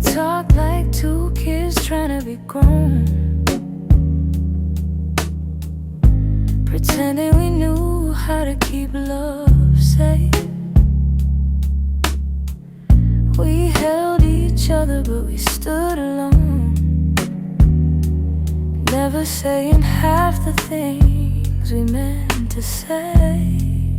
talk like two kids trying to be grown, pretending we knew how to keep love safe. We held each other but we stood alone, never saying half the things we meant to say.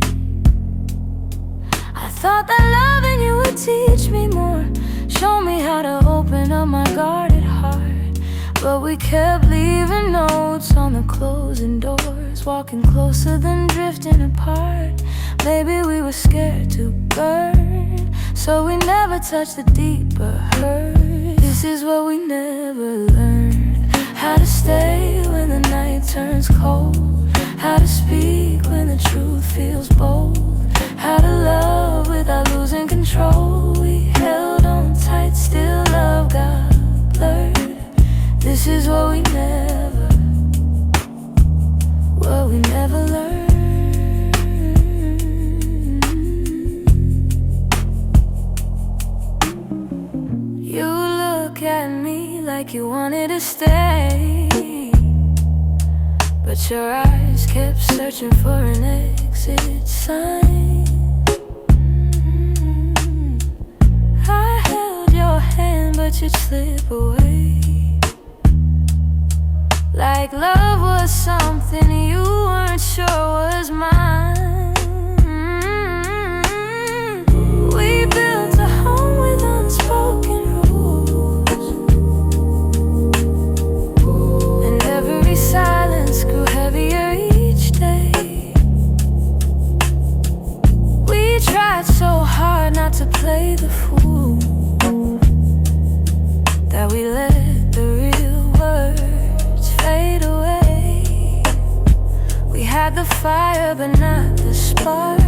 I thought that loving you would teach me more, show me how to open up my guarded heart. But we kept leaving notes on the closing doors, walking closer than drifting apart. Maybe we were scared to burn, so we never touched the deeper hurt. This is what we never learned: how to stay when the night turns cold, how to speak when the truth feels bold, how to love without losing control. We held on tight, still love got blurred. This is what we never learned. You look at me like you wanted to stay, but your eyes kept searching for an exit sign. I held your hand but you'd slip away, like love was something you weren't sure was mine. We built a home with unspoken rules, and every silence grew heavier each day. We tried so hard not to play the fool, that we let the real words fade away. We had the fire but not the spark,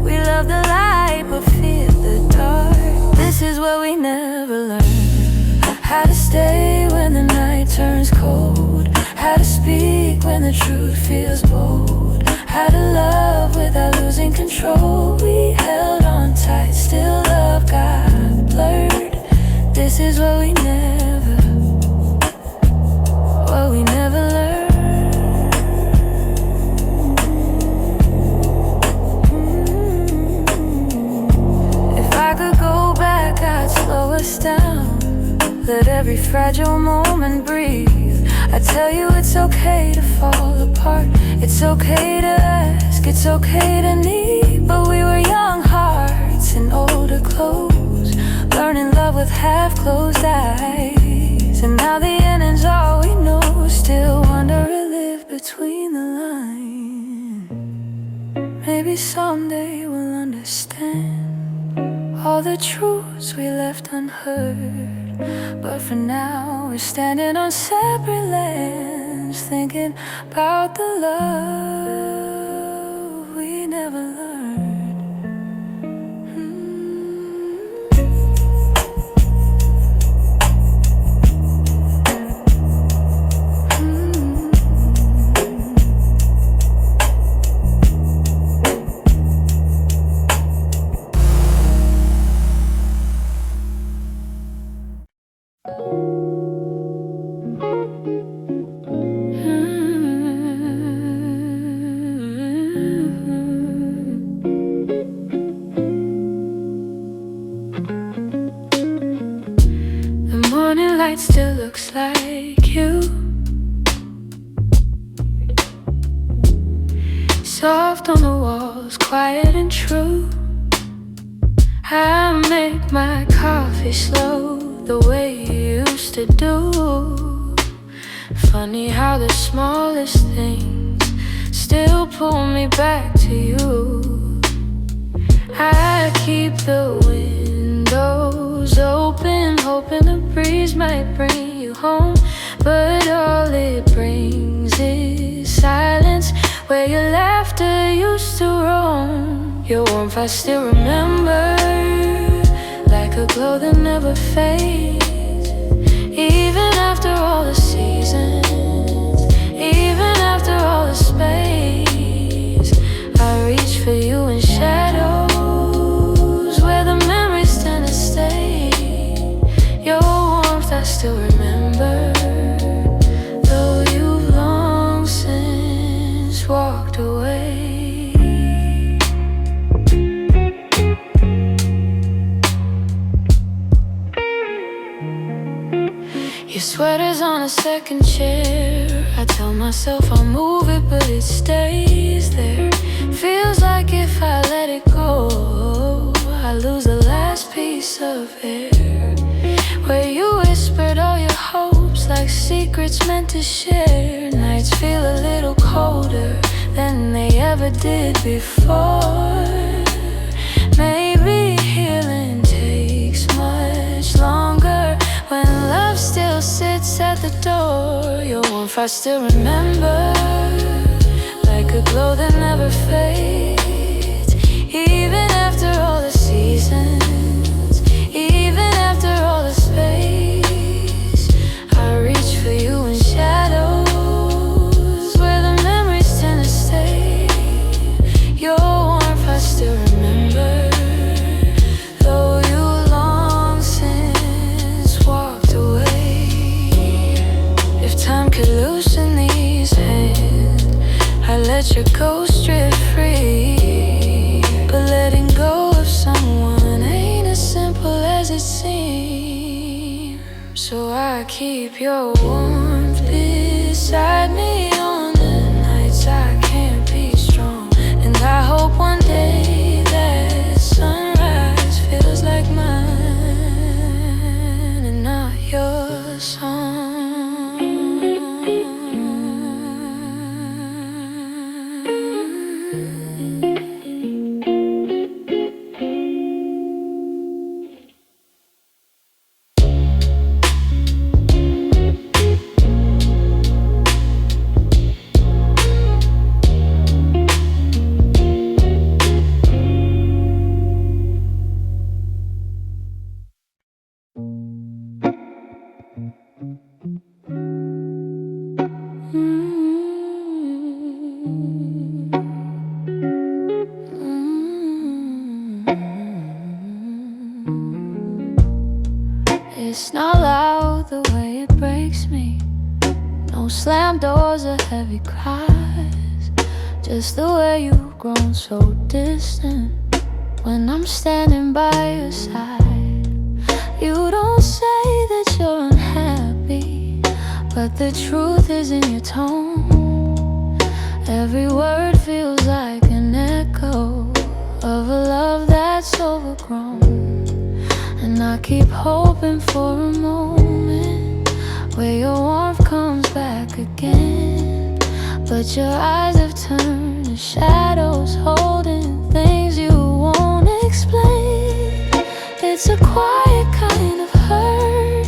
we loved the light but feared the dark. This is what we never learned: how to stay when the night turns cold, how to speak when the truth feels bold, how to love without losing control. We held on tight, still love got blurred. This is what we never learned. If I could go back, I'd slow us down, let every fragile moment breathe. I tell you it's okay to fall apart, it's okay to ask, it's okay to need. But we were young hearts in older clothes, learning love with half-closed eyes. And now the ending's all we know, still wonder or live between the lines. Maybe someday we'll understand all the truths we left unheard, but for now we're standing on separate lands, thinking about the love we never learned. Light still looks like you, soft on the walls, quiet and true. I make my coffee slow, the way you used to do. Funny how the smallest things still pull me back to you. I keep the windows open, hoping the breeze might bring you home, but all it brings is silence, where your laughter used to roam. Your warmth I still remember, like a glow that never fades. Even after all the seasons, even after all the space, I reach for you in shadows, where the memories tend to stay. Your still remember, though you've long since walked away. Your sweater's on a second chair. I tell myself I'll move it, but it stays there. Feels like if I let it go, I lose the last piece of air. Where you whispered all your hopes like secrets meant to share. Nights feel a little colder than they ever did before. Maybe healing takes much longer when love still sits at the door. Your warmth I still remember, like a glow that never fades. Even after all the seasons, even after all the space, I reach for you in shadows where the memories tend to stay. Your warmth I still remember, though you long since walked away. If time could loosen these hands, I let your ghost drift free. But letting go of someone ain't as simple as it seems. So I keep your warmth beside me on the nights I can't be strong. And I hope one day that sunrise feels like mine and not your song. It's not loud the way it breaks me. No slam doors or heavy cries. Just the way you've grown so distant when I'm standing by your side. You don't say that you're unhappy, but the truth is in your tone. Every word feels like an echo of a love that's overgrown. And I keep hoping for a moment where your warmth comes back again. But your eyes have turned to shadows, holding things you won't explain. It's a quiet kind of hurt,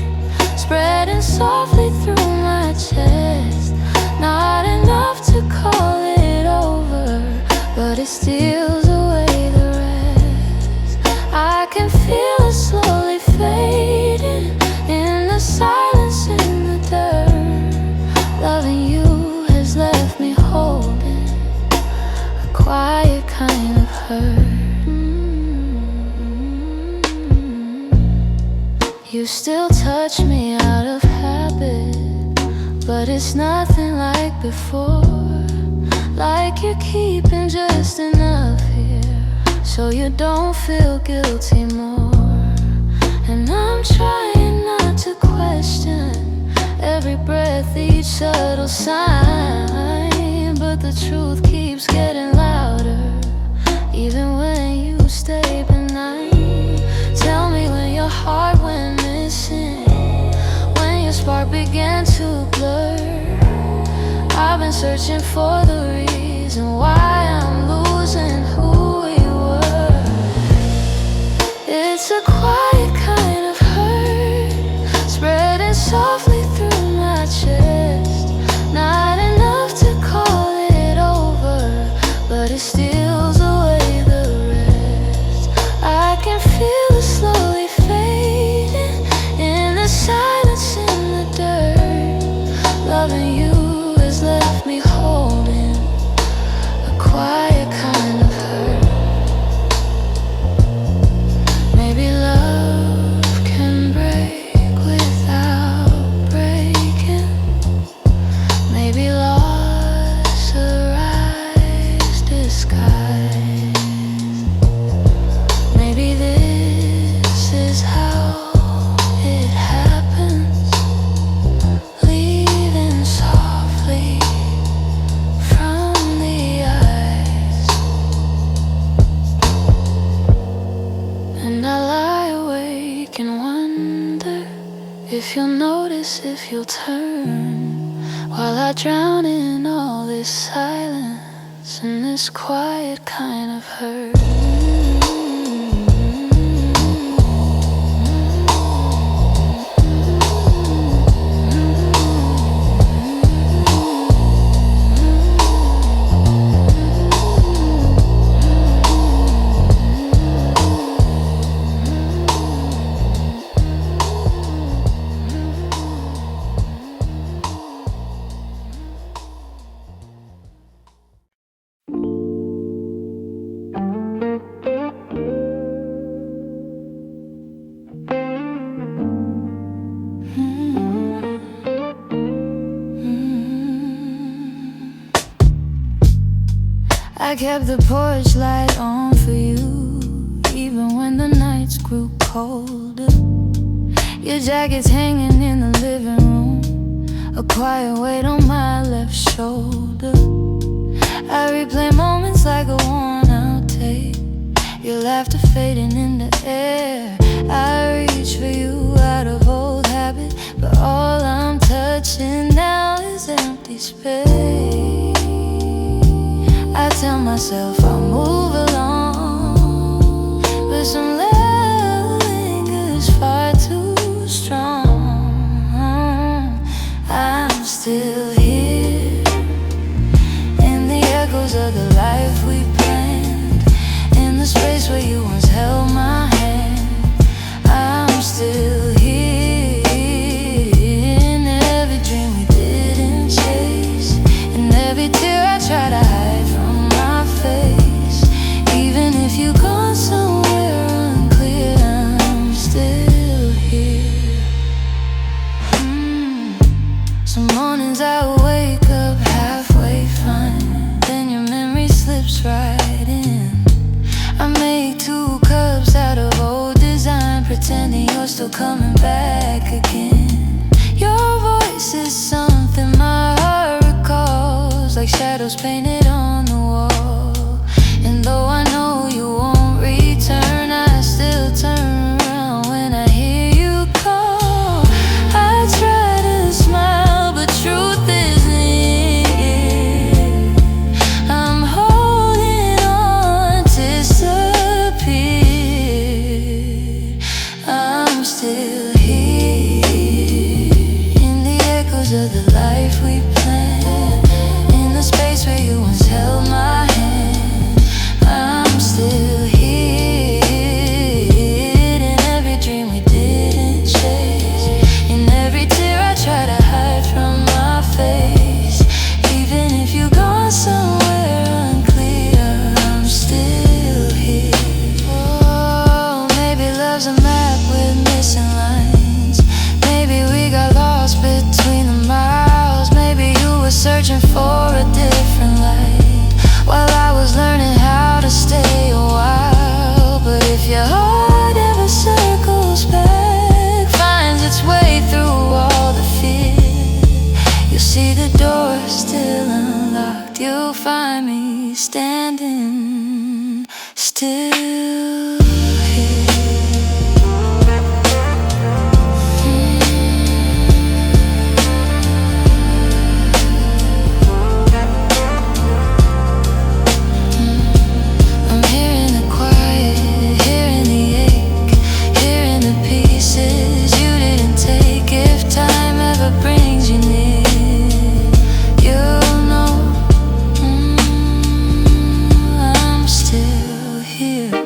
spreading softly through my chest. Not enough to call it over, but it steals away the rest. I can feel it slowly fading in the silence, in the dirt. Loving you has left me holding a quiet kind of hurt. You still touch me out of habit, but it's nothing like before. Like you're keeping just enough here so you don't feel guilty more. And I'm trying not to question every breath, each subtle sign, but the truth keeps getting louder, even when you stay benign. Tell me when your heart went missing, when your spark began to blur. I've been searching for the reason why I'm losing who we were. It's a quiet kind of hurt, spreading softly through my chest. Not enough to call it over, but it steals away the rest. I can feel it slowly fading in the silence, in the dirt. Loving you has left me holding a If you'll notice, if you'll turn, while I drown in all this silence and this quiet kind of hurt. I kept the porch light on for you, even when the nights grew colder. Your jacket's hanging in the living room, a quiet weight on my left shoulder. I replay moments like a worn-out tape, your laughter fading in the air. I reach for you out of old habit, but all I'm touching now is empty space. I tell myself I'll move along, but some love lingers far too strong. I'm still here in the echoes of the life we planned, in the space where you once held my hand. I'm still here in every dream we didn't chase, in every tear I try to hide from my face. Even if you've gone somewhere unclear, I'm still here. Some mornings I wake up halfway fine, then your memory slips right in. I make 2 cups out of old design, pretending you're still coming back again. Your voice is something my heart recalls, like shadows painted on the wall. And though I know you won't return, I still turn around when I hear you call. I try to smile, but truth isn't it. I'm holding on, disappeared. I'm still here in the echoes of the life we planned, in the space where you once held my hand. I'm still here in every dream we didn't chase, in every tear I try to hide from my face. Even if you've gone somewhere unclear, I'm still here. Oh, maybe love's a map with missing lines. Maybe we got lost between the miles. Maybe you were searching for a different light, while I was learning how to stay a while. But if your heart ever circles back, finds its way through all the fear, you'll see the door still unlocked. You'll find me standing still here. I'm hearing the quiet, hearing the ache, hearing the pieces you didn't take. If time ever brings you near, you'll know I'm still here.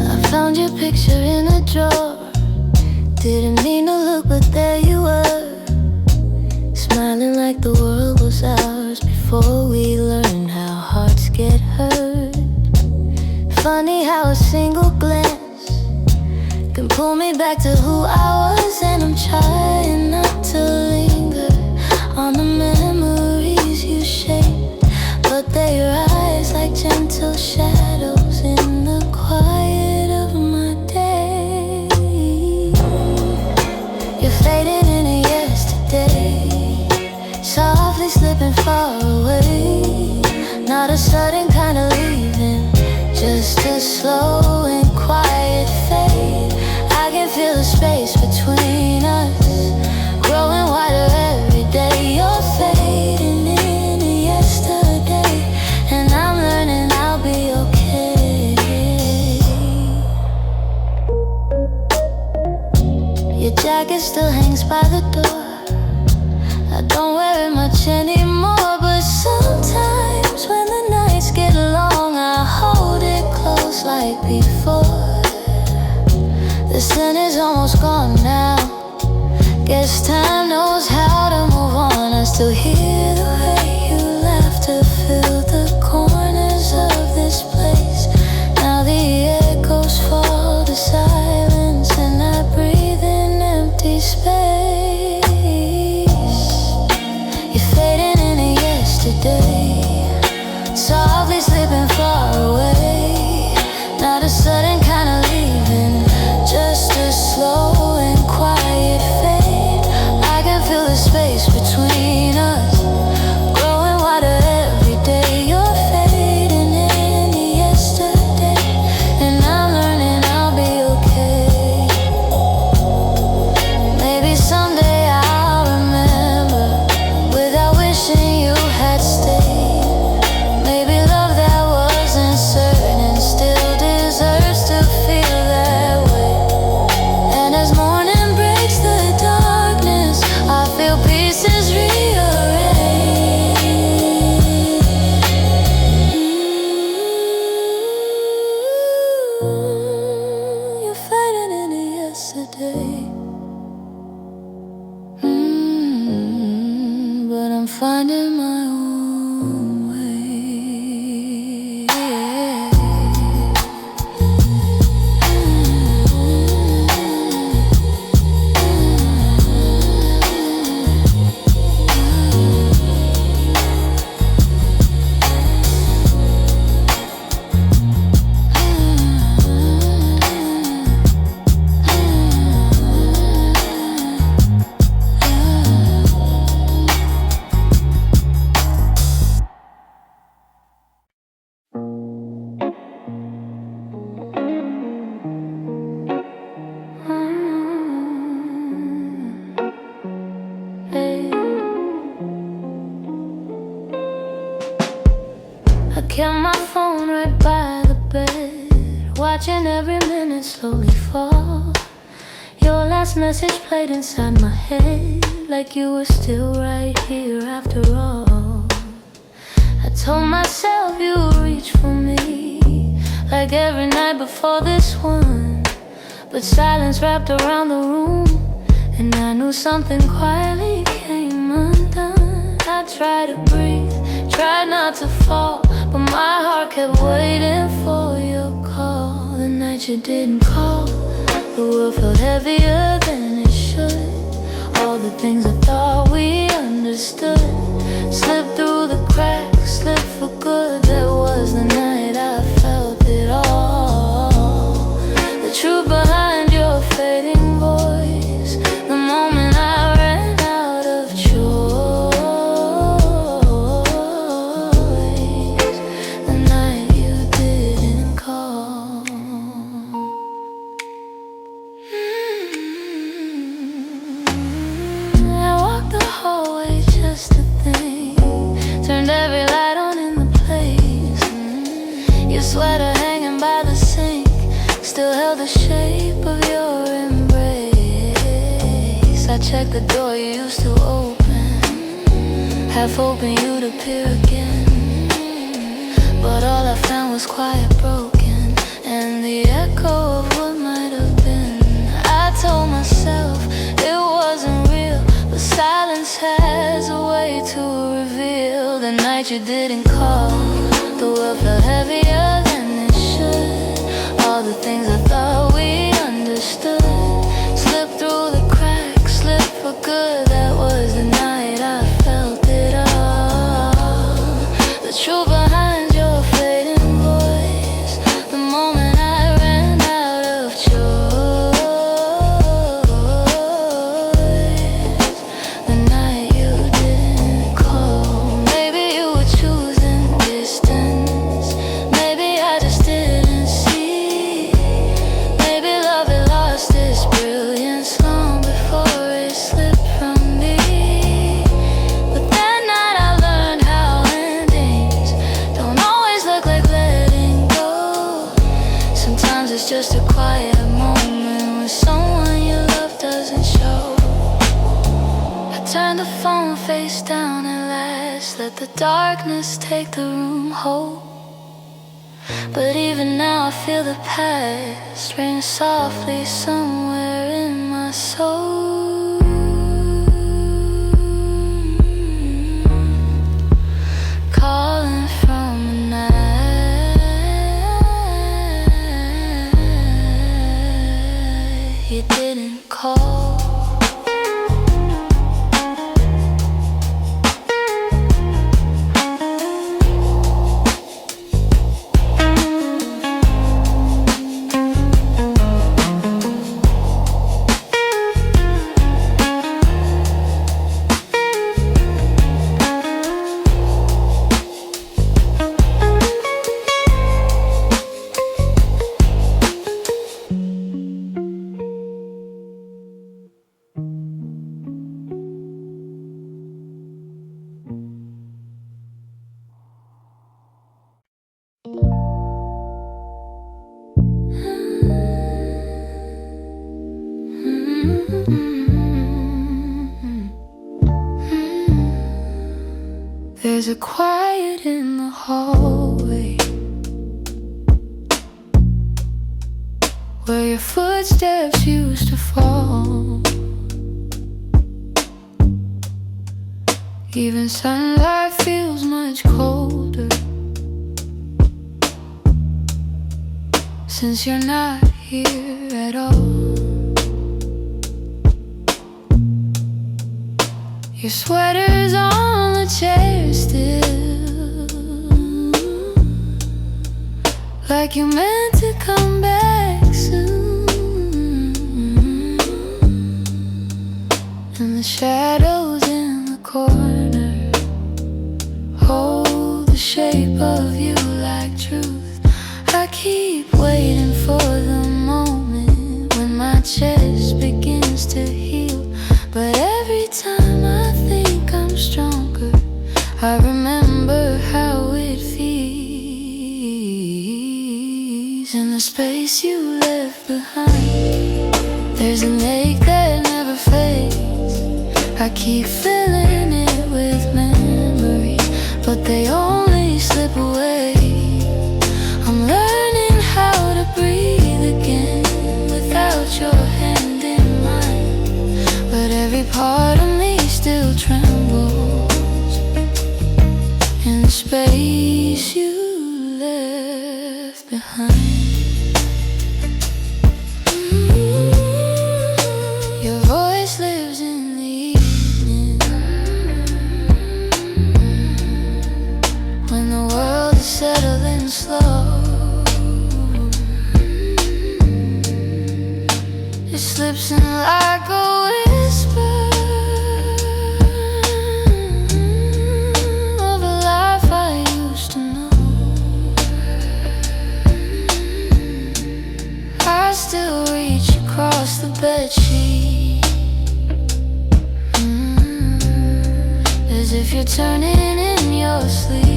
I found your picture in a drawer, didn't mean to look, but there you were, smiling like the world was ours before we learned how hearts get hurt. Funny how a single glance can pull me back to who I was, and I'm trying not to leave. just a slow and quiet fade. I can feel the space between us growing wider every day. You're fading into yesterday, and I'm learning I'll be okay. Your jacket still hangs by the door. I don't wear it much anymore, but sometimes when the nights get long, I hold it close like before. The sin is almost gone now. Guess time knows how to move on. I still hear the way you laugh to fill the corners of this place. Now the echoes fall to silence, and I breathe in empty space. You're fading into yesterday, softly slipping far away. Not a sudden kind of leaving, just a slow and quiet fade. I can feel the space between us growing wider every day. You're fading into yesterday, and I'm learning I'll be okay. Maybe someday I'll remember without wishing you had stayed. Maybe love that wasn't certain still deserves to feel that way. And as morning breaks the darkness, I feel pieces rearrange. You're fading into yesterday, but I'm finding my own way. I kept my phone right by the bed, watching every minute slowly fall. Your last message played inside my head, like you were still right here after all. I told myself you would reach for me, like every night before this one. But silence wrapped around the room, and I knew something quietly came undone. I tried to breathe, tried not to fall, but my heart kept waiting for your call. The night you didn't call, the world felt heavier than it should. All the things I thought we understood slipped through the cracks, slipped for good. That was the night I felt it all. The truth behind your fading voice, the moment I ran out of choice, the night you didn't call. I walked the hallway just to think, turned every light on in the place. Your sweater hanging by the sink still held the shape of your embrace. I checked the door you used to open, half hoping you'd appear again, but all I found was quiet broken, and the echo of what might have been. I told myself it wasn't real, but silence has a way to reveal. The night you didn't call, the world felt heavier than it should. All the things I thought we understood slipped through the cracks, slipped for good. That was the night I felt it all. The truth behind your fading voice, the moment I ran out of choice, the night you didn't call. Maybe you were choosing distance, maybe I just didn't Turn the phone face down at last. Let the darkness take the room whole. But even now I feel the past ring softly somewhere in my soul. Calling from the night you didn't call. There's a quiet in the hallway where your footsteps used to fall. Even sunlight feels much colder since you're not here at all. Your sweater's on the chair still, like you meant to come back soon. And the shadows in the corner hold the shape of you like truth. I keep waiting for the moment when my chest begins to heal. But every time I think I'm stronger, I remember how it feels. In the space you left behind, there's an ache that never fades. I keep filling it with memories, but they only slip away. I'm learning how to breathe again without your hand in mine, but every part of me still trembles in the space you left behind. Your voice lives in the evening, when the world is settling slow. It slips in like a whisper of a life I used to know. I still reach across the bedsheet, as if you're turning in your sleep.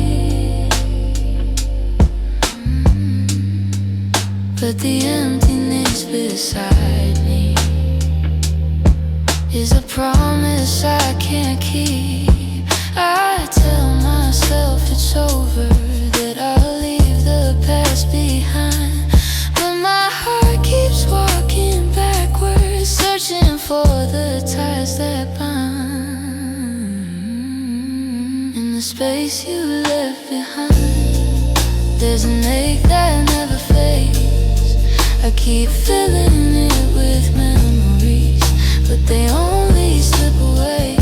But the emptiness beside me is a promise I can't keep. I tell myself it's over, that I'll leave the past behind, but my heart keeps walking backwards, searching for the ties that bind. In the space you left behind, there's an ache that never fades. I keep filling it with memories, but they only slip away.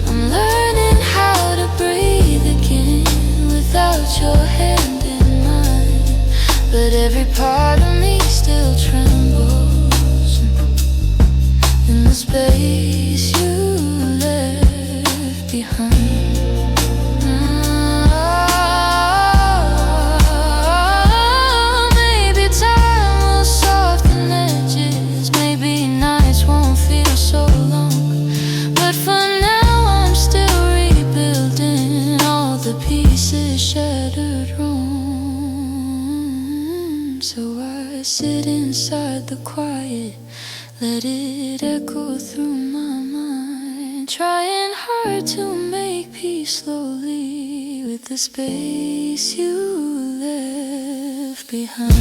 I'm learning how to breathe again without your hand in mine, but every part of me still trembles in the space you left behind. Sit inside the quiet, let it echo through my mind, trying hard to make peace slowly with the space you left behind.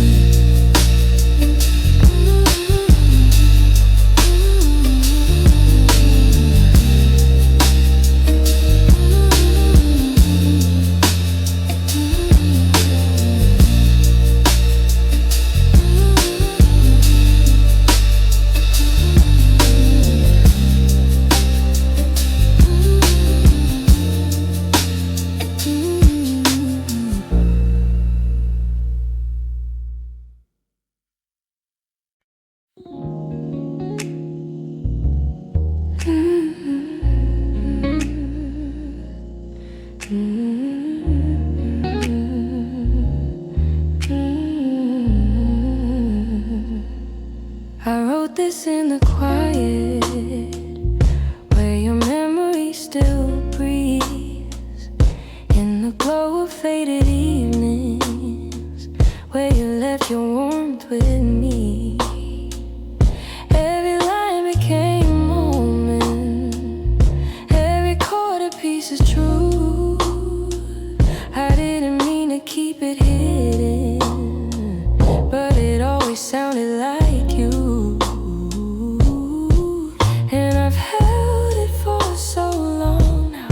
I wrote this in the quiet, where your memory still breathes, in the glow of faded evenings, where you left your warmth with me. Every line became a moment, every chord a piece of truth. I didn't mean to keep it hidden, but it always sounded like you. And I've held it for so long now,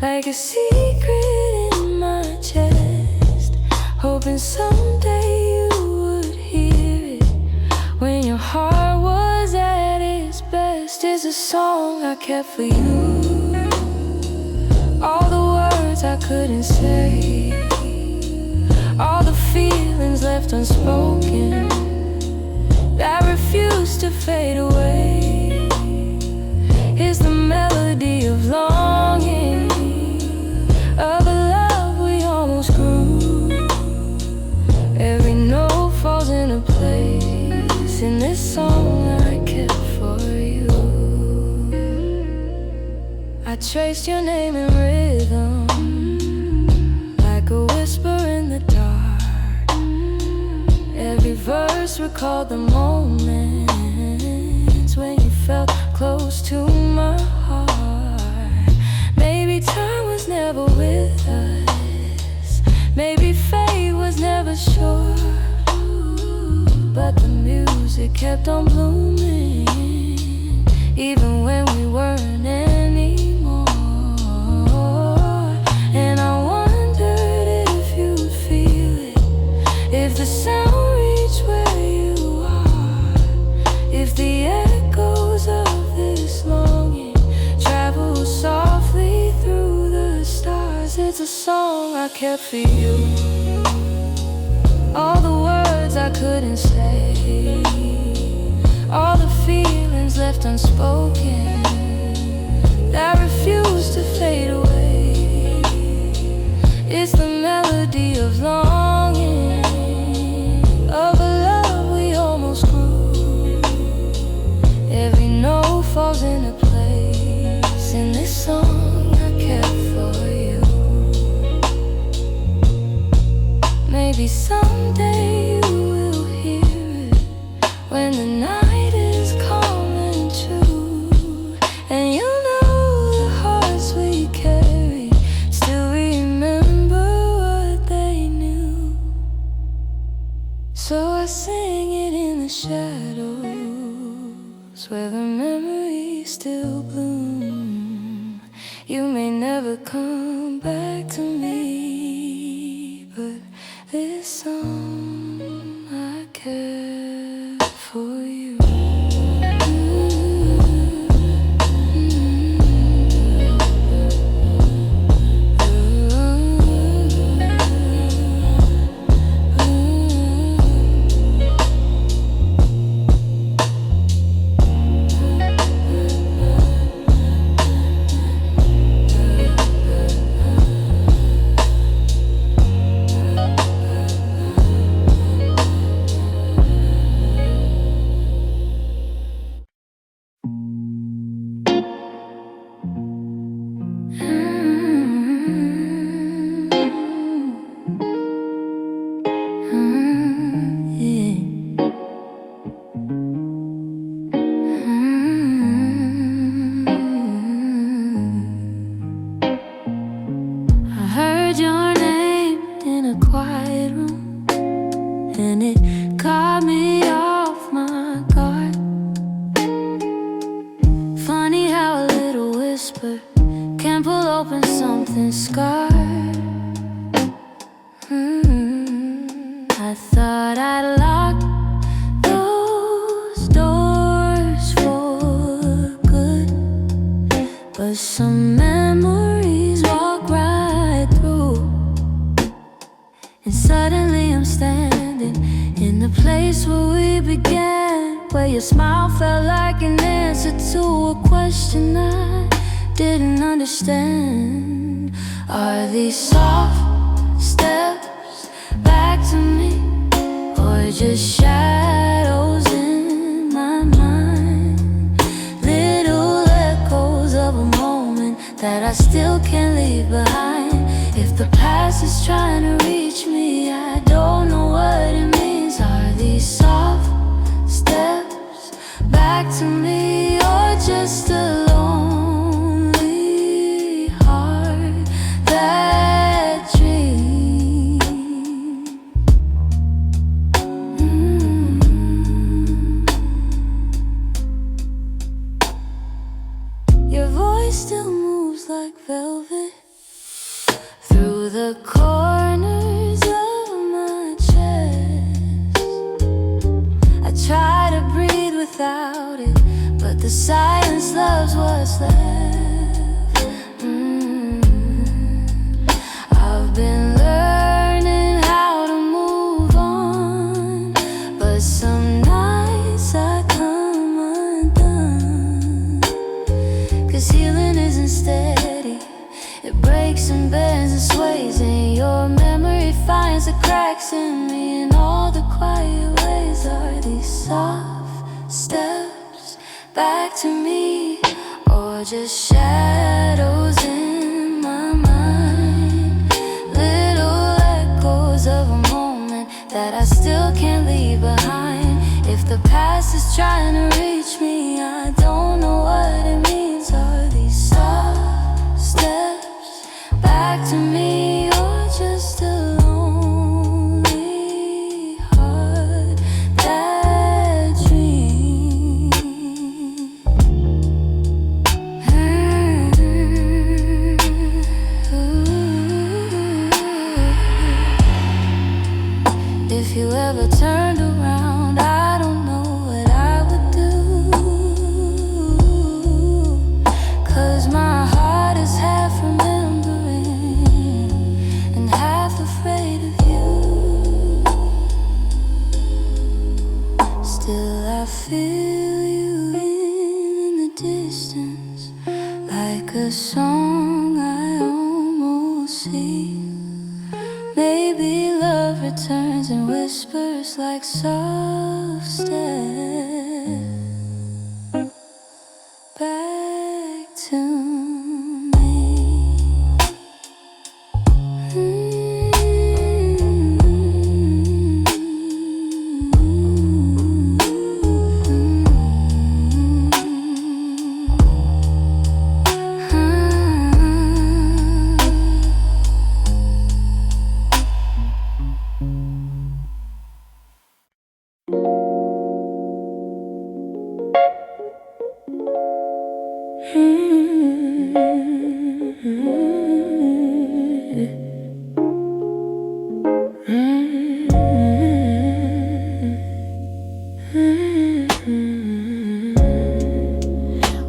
like a secret in my chest, hoping someday you would hear it when your heart was at its best. It's a song I kept for you, all the words I couldn't say, all the feelings left unspoken that refuse to fade away. It's the melody of longing, of a love we almost grew. Every note falls into place in this song I kept for you. I traced your name in rhythm, like a whisper in the dark. Every verse recalled the moments when you felt close to my heart. Maybe time was never with us, maybe fate was never sure, but the music kept on blooming, even when we weren't anymore. And I wondered if you'd feel it, if the sound reached where you are, if the echoes of this longing travel softly through the stars. It's a song I kept for you, all the words I couldn't say, all the feelings left unspoken that refuse to fade away. It's the melody of longing, of a love we almost grew. Every note falls into place in this song I kept for you. Maybe someday you will hear it when the night is calm and true, and you'll know the hearts we carry still remember what they knew. So I sing it in the shadows, where the memories still bloom. You may never come back to me, but this song I kept for you. ruler can pull open something scarred. I thought I'd lock those doors for good, but some memories walk right through. And suddenly I'm standing in the place where we began, where your smile felt like an answer to a question I didn't understand. Are these soft steps back to me, or just shadows in my mind? Little echoes of a moment that I still can't leave behind. If the past is trying to reach me, I don't know what it means. Are these soft steps back to me, or just a lonely heart that dreams? Your voice still moves like velvet through the corners of my chest. I try to breathe without it, but the silence loves what's left. I've been learning how to move on, but some nights I come undone. 'Cause healing isn't steady, it breaks and bends and sways, and your memory finds the cracks in me in all the quiet ways. Are these soft steps back to me, or just shadows in my mind? Little echoes of a moment that I still can't leave behind. If the past is trying to reach me, I don't know what it means. Are these soft steps back to me, or just a lonely heart that dreams? If you ever turned around, I don't know what I would do. 'Cause my heart is half remembering and half afraid of you. Still I feel you in the distance, like a song I almost see. Maybe love returns and whispers like soft steps back to me.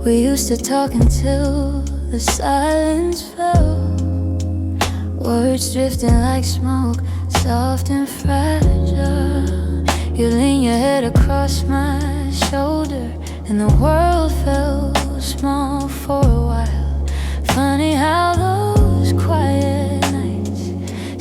We used to talk until the silence fell, words drifting like smoke, soft and fragile. You lean your head across my shoulder, and the world felt small for a while. Funny how those quiet nights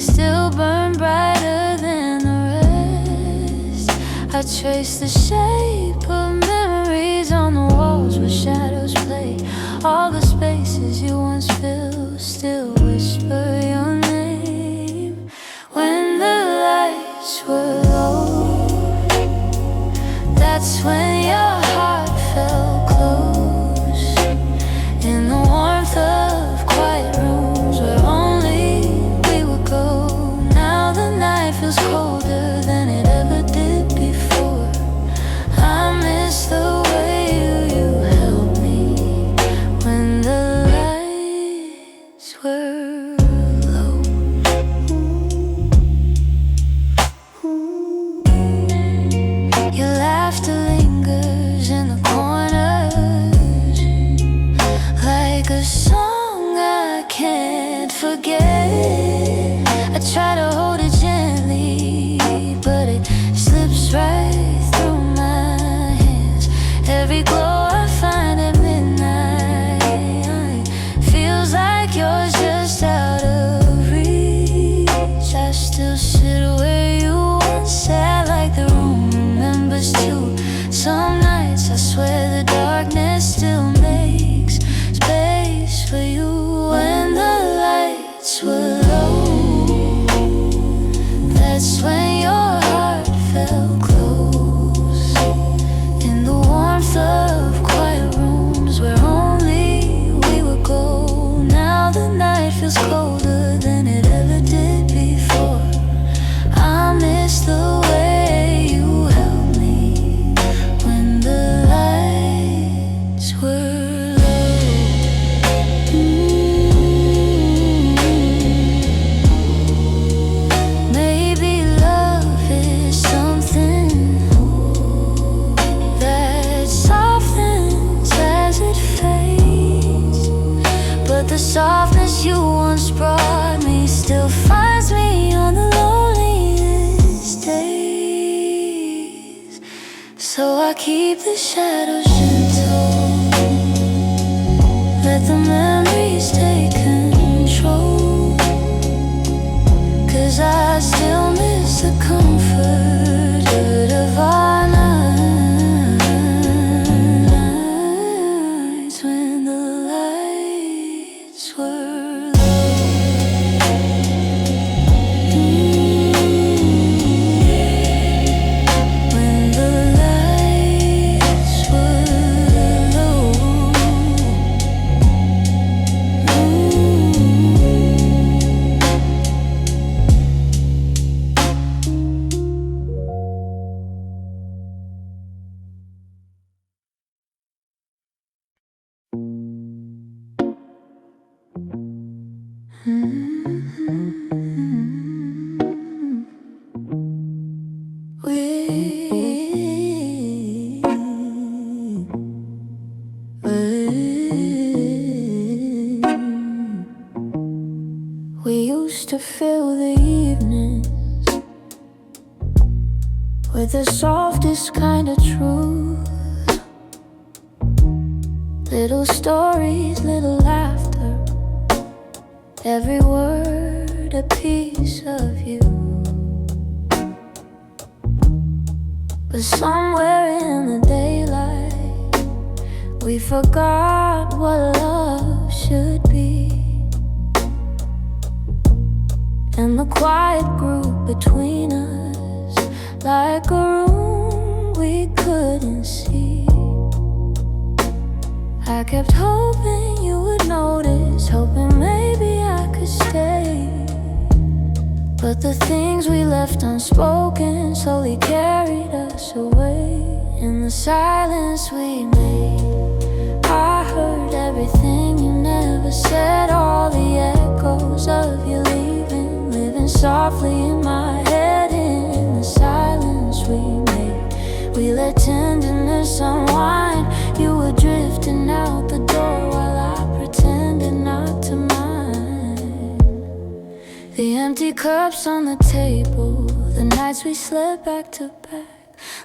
still burn brighter than the rest. I trace the shape of memories on the walls where shadows play. All the spaces you once filled still whisper your name. When the lights were low, that's when your heart felt close. In the warmth of quiet rooms where only we would go. Now the night feels colder than it ever did before. I miss the way you held me when the light forget. I try to hold it gently, but it slips right through my hands. Every glow I find at midnight feels like yours just out of reach. I still sit where you once sat, like the room remembers too. Some nights I swear the darkness still makes space for you. When the lights were low, that's when your heart felt close. In the warmth of quiet rooms where only we would go. Now the night feels colder than it ever did before. I miss the way you held me when the lights were low. Maybe love is something that softens as it fades, but the softness you once brought me still finds me on the loneliest days. So I keep the shadows gentle, let the memories take control, 'cause I still miss the comfort of our nights when the lights were low. When the lights were low. We used to fill the evenings with the softest kind of truth. Little stories, little laughter, every word a piece of you. But somewhere in the daylight we forgot what love should be. And the quiet grew between us like a room we couldn't see. I kept hoping you would notice, hoping maybe I could stay. But the things we left unspoken slowly carried us away. In the silence we made, I heard everything you never said. All the echoes of you leaving, living softly in my head. In the silence we made, we let tenderness unwind. You were drifting out the door while I pretended not to mind. The empty cups on the table, the nights we slept back to back,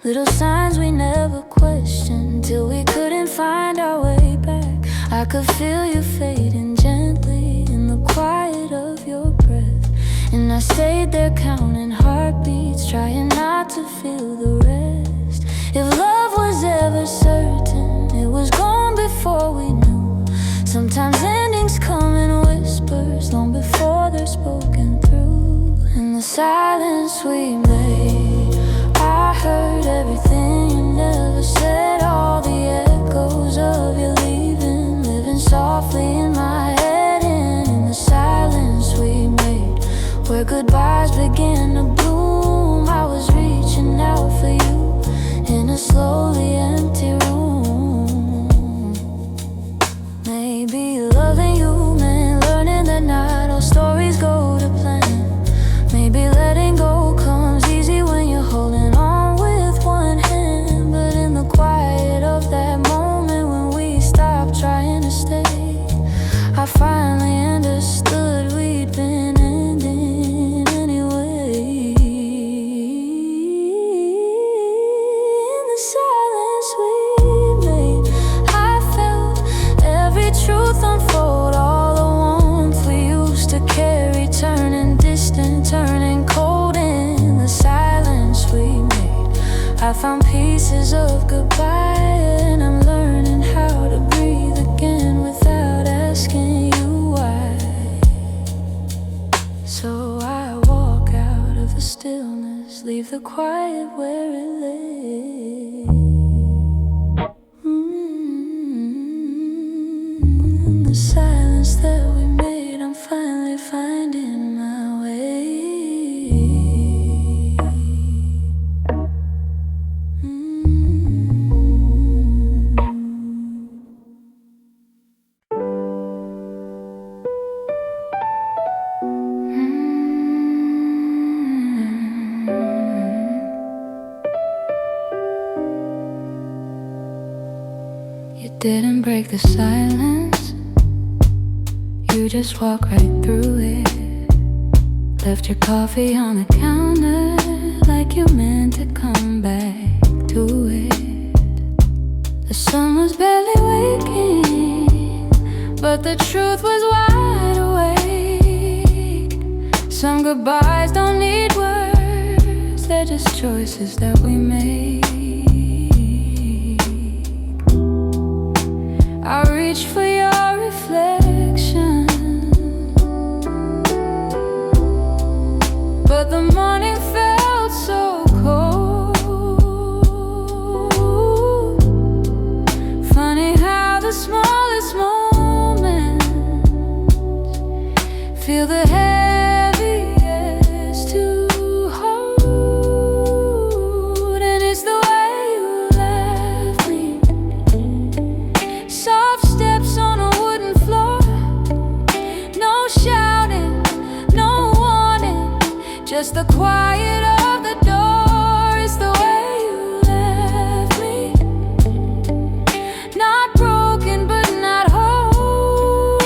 little signs we never questioned till we couldn't find our way back. I could feel you fading gently in the quiet of your breath, and I stayed there counting heartbeats, trying not to feel the rest. If love was ever certain, it was gone before we knew. Sometimes endings come in whispers long before they're spoken through. In the silence we made, I heard everything you never said. All the echoes of you leaving, living softly in my head. And in the silence we made, where goodbyes began to bloom, I was reaching out for you in a slowly empty room. Maybe loving you meant learning that not all stories go to plan. Maybe letting go comes easy when you're holding on with one hand. But in the quiet of that moment when we stopped trying to stay, I finally ended understood we'd been ending anyway. In the silence we made, I felt every truth unfold. All the warmth we used to carry turning distant, turning cold. In the silence we made, I found pieces of goodbye, and I'm learning how to breathe again without asking you why. So I walk out of the stillness, leave the quiet where it lay. In the silence that we made, I'm finally finding my way. You didn't break the silence, you just walked right through it. Left your coffee on the counter like you meant to come back to it. The sun was barely waking, but the truth was wide awake. Some goodbyes don't need words, they're just choices that we make. I reach for your reflection, but the morning felt so cold. Funny how the smallest moments feel the heaviest to hold. And it's the way you left me, soft steps on a wooden floor, no shouting, no warning, just the quiet of the door. It's the way you left me, not broken but not whole.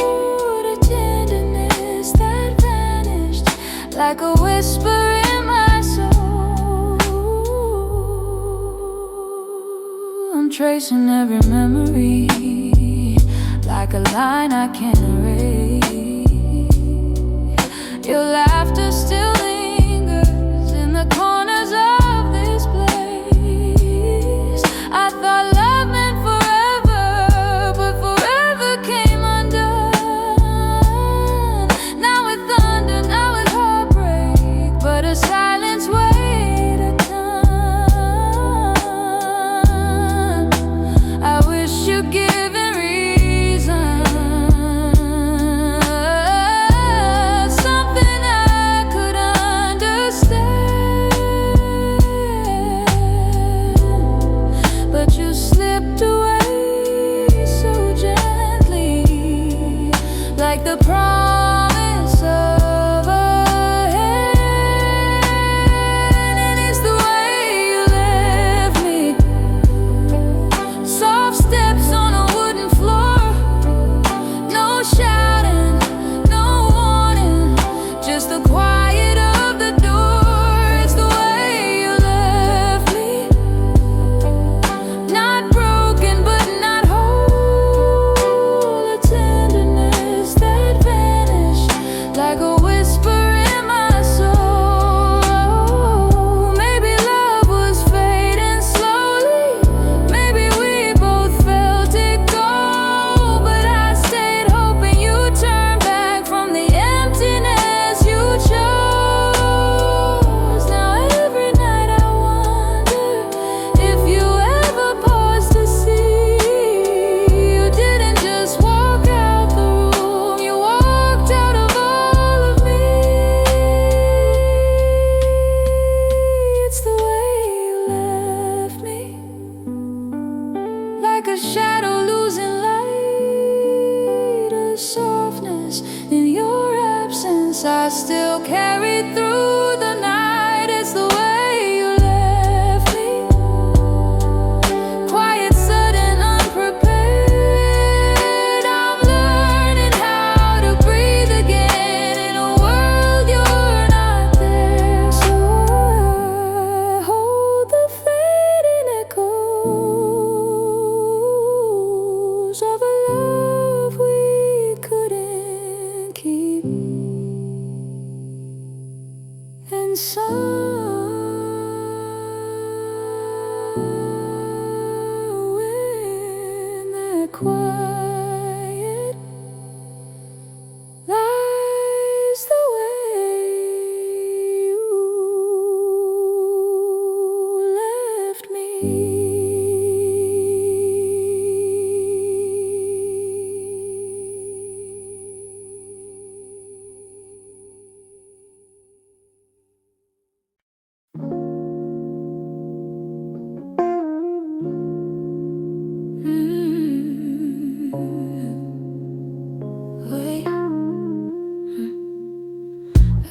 A tenderness that vanished like a whisper in my soul. I'm tracing every memory like a line I can't erase. Your laughter still lingers in the corners of this place. I thought love meant forever, but forever came undone. Now with thunder, now with heartbreak, but a silence weighed a ton. I wish you'd give it reason, something I could understand, but you slipped away so gently, like the promise of a hand. And it's the way you left me, soft steps on a wooden floor, no shouting, no warning, just the quiet of the door. It's the way you left me, not broken but not whole. A tenderness that vanished like a whisper in my soul. Maybe love was fading slowly, maybe we both felt it go, but I stayed hoping you'd turn back from the emptiness you chose. Now every night I wonder if you ever paused to see you didn't just walk out the room, you walked out of all of me. It's the way you left me, like a shadow losing light, a softness in your absence I still carry through the night. It's the way you left me, quiet, sudden, unprepared. I'm learning how to breathe in that quiet lies the way you left me. Wait,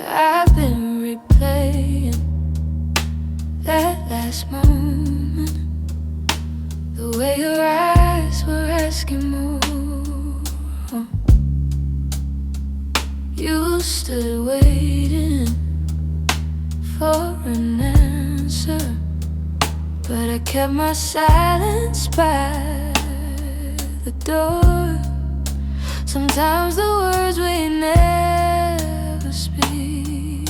I've been replaying that last moment, the way your eyes were asking more. You stood waiting for an answer, but I kept my silence by the door. Sometimes the words we never speak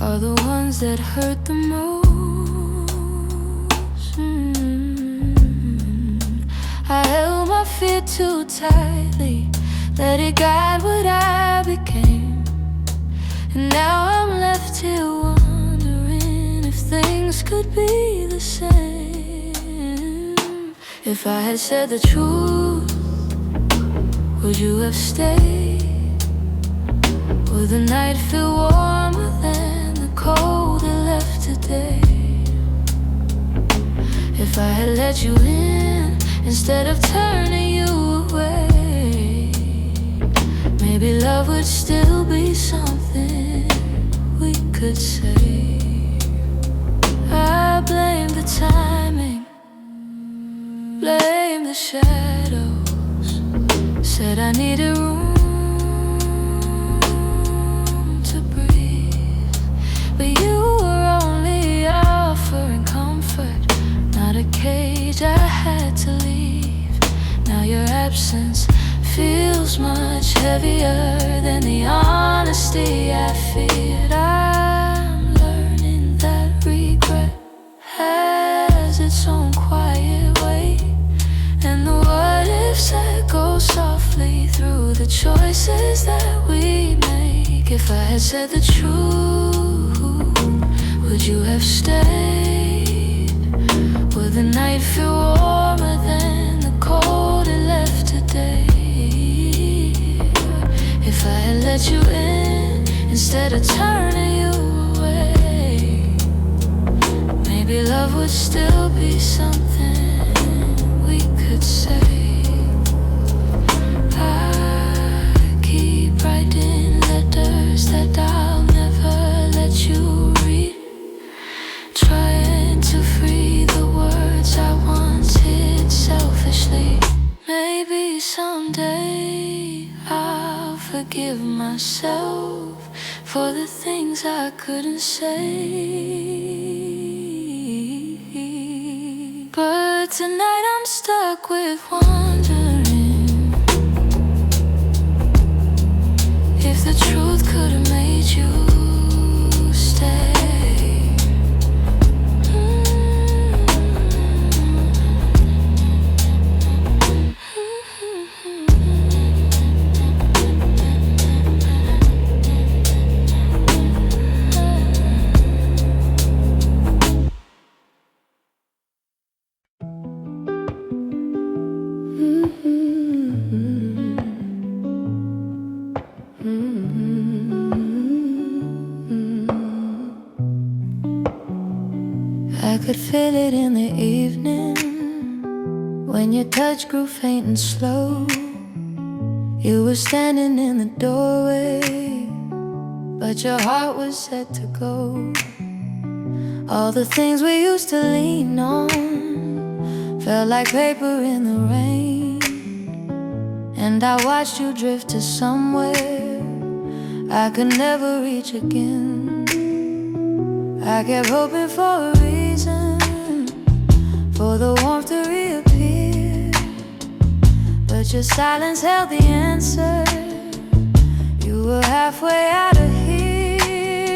are the ones that hurt the most. I held my fear too tightly, let it guide what I became. And now I'm left here wondering if things could be the same. If I had said the truth, would you have stayed? Would the night feel warmer than the cold it left today? If I had let you in instead of turning you away, maybe love would still be something we could say. I blame the timing, blame the shadows, said I needed room to breathe, but you were only offering comfort, not a cage I had to leave. Now your absence feels much heavier than the honesty I feared. I'm learning that regret has its own quiet way, and the what ifs that go softly through the choices that we make. If I had said the truth, would you have stayed? Would the night feel warmer than the cold it left today? If I had let you in instead of turning you away, maybe love would still be something we could say. I keep writing letters that I'll never let you read, trying to free the words I once hid selfishly. Maybe someday I'll forgive myself for the things I couldn't say. But tonight I'm stuck with wondering if the truth could have made you stay. I could feel it in the evening when your touch grew faint and slow. You were standing in the doorway, but your heart was set to go. All the things we used to lean on felt like paper in the rain, and I watched you drift to somewhere I could never reach again. I kept hoping for a reason for the warmth to reappear, but your silence held the answer. You were halfway out of here.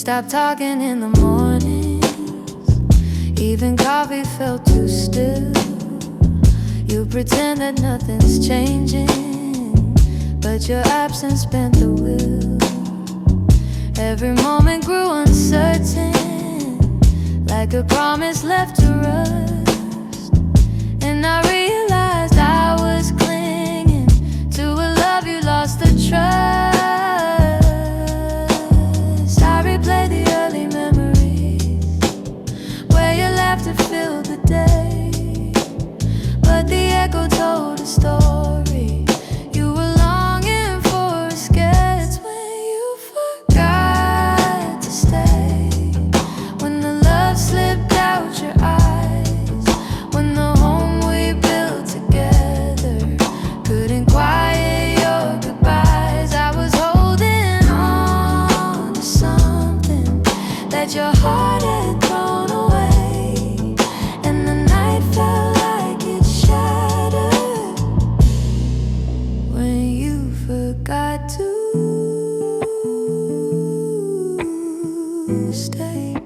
stopped talking in the mornings. Even coffee felt too still. You pretend that nothing's changing, but your absence bent the wheel. Every moment grew uncertain, like a promise left to rust. And I realized I was clinging to a love you lost the trust. I replay the early memories where your laughter filled the day, but the echo told a story. You were longing for escape. It's when you forgot to stay, when the love slipped out your eyes, when the home we built together couldn't quiet your goodbyes. I was holding on to something that your heart had thrown away, and the night felt like it shattered when you forgot to stay.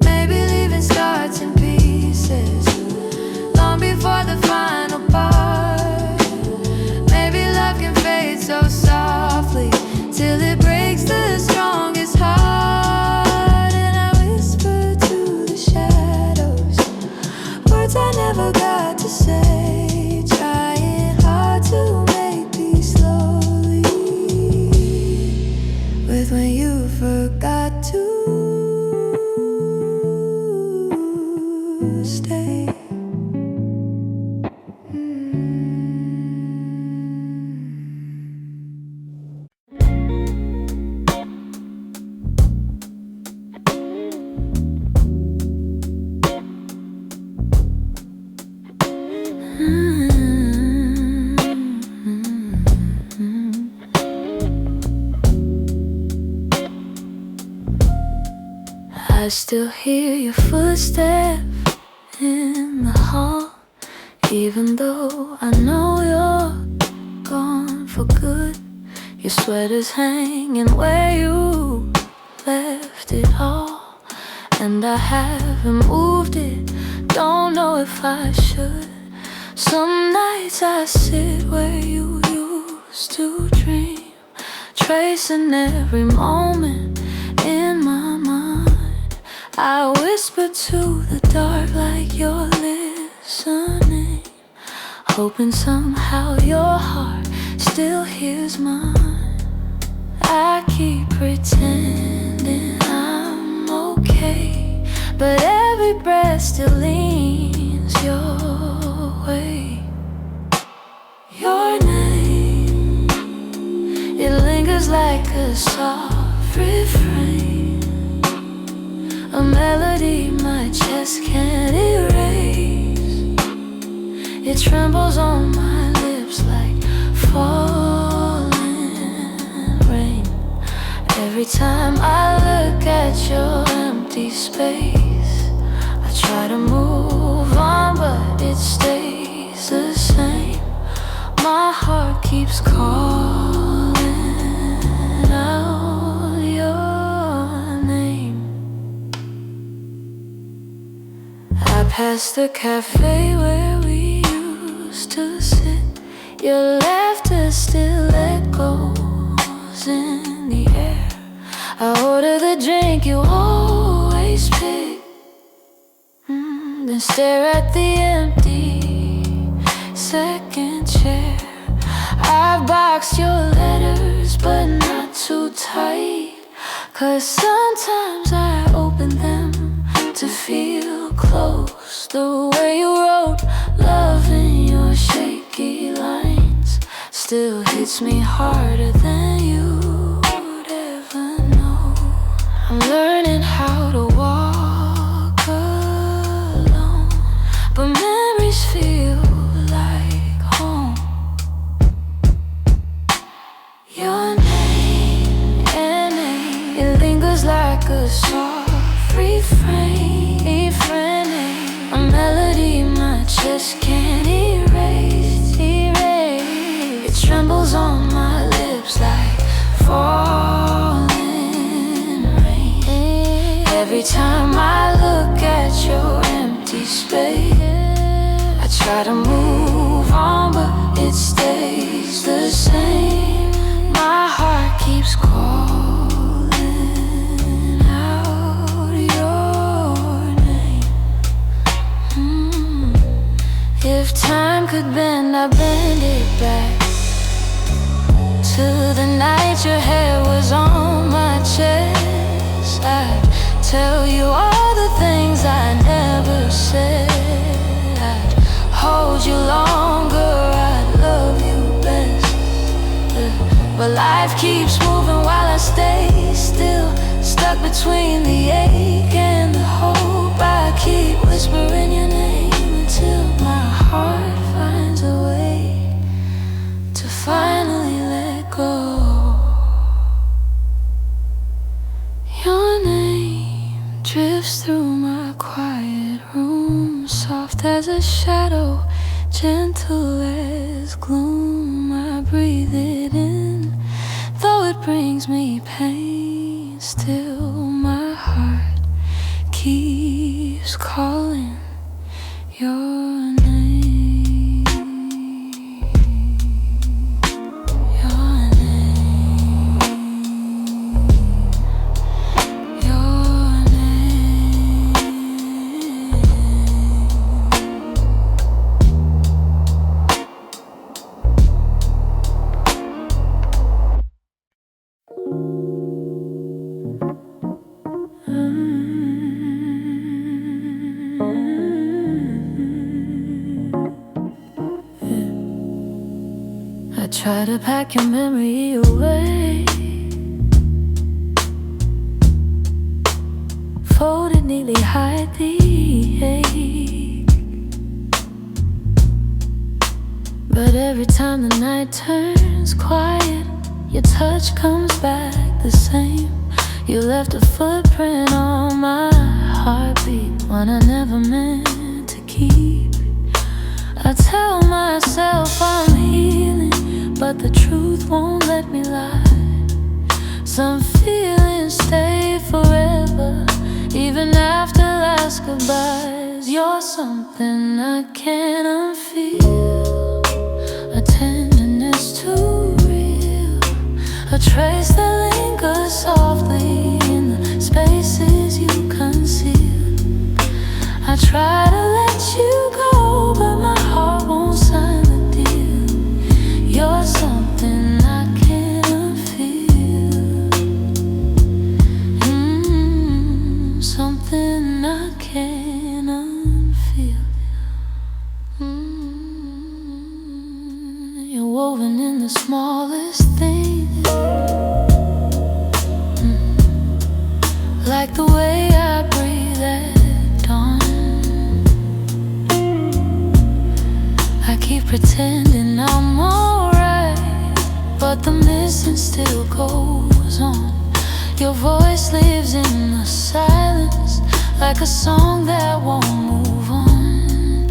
Maybe leaving starts in pieces long before the final part. Maybe love can fade so softly till it breaks the strongest heart. And I whisper to the shadows words I never got to say, trying hard to make peace slowly with when you forgot to stay. I still hear your footsteps in the hall, even though I know you're gone for good. Your sweater's hanging where you left it all, and I haven't moved it, don't know if I should. Some nights I sit where you used to dream, tracing every moment in my mind. I whisper to the dark like you're listening, hoping somehow your heart still hears mine. I keep pretending I'm okay, but every breath still leans your way. Your name, it lingers like a soft refrain, a melody my chest can't erase. It trembles on my lips like falling rain. Every time I look at your empty space, I try to move on, but it stays the same. My heart keeps calling out your name. I passed the cafe where we used to sit. Your laughter still echoes in the air. I order the drink you always pick, then stare at the empty second chair. I've boxed your letters, but not too tight, 'cause sometimes I open them to feel close. The way you wrote love in your shaky lines still hits me harder than you'd ever know. I'm learning how to walk alone, but memories feel like home. Your name, it lingers like a soft refrain, a melody my chest can't erase. It trembles on my lips like Try to move on, but it stays the same. My heart keeps calling out your name. If time could bend, I'd bend it back to the night your hair was on my chest. I'd tell you all the things I never said. I'd hold you longer, I'd love you best. But life keeps moving while I stay still, stuck between the ache and the hope. I keep whispering your name until my heart finds a way to finally let go. Your name drifts through my quiet room, soft as a shadow, gentle as gloom. I breathe it in, though it brings me pain. Still my heart keeps calling your name. Your name. Your name. I try to pack your memory away, fold it neatly, hide the ache. But every time the night turns quiet, your touch comes back the same. You left a footprint on my heartbeat, one I never meant to keep. I tell myself I'm healing, but the truth won't let me lie. Some feelings stay forever, even after last goodbyes. You're something I can't unfeel, a tenderness too real, a trace that lingers softly in the spaces you conceal. I try to let you go, but my heart won't sign the deal. You're something I can't unfeel, something I can't unfeel. You're woven in the smallest things, like the way I breathe at dawn. I keep pretending I'm alright, but the missing still goes on. Your voice lives in the silence, like a song that won't move on.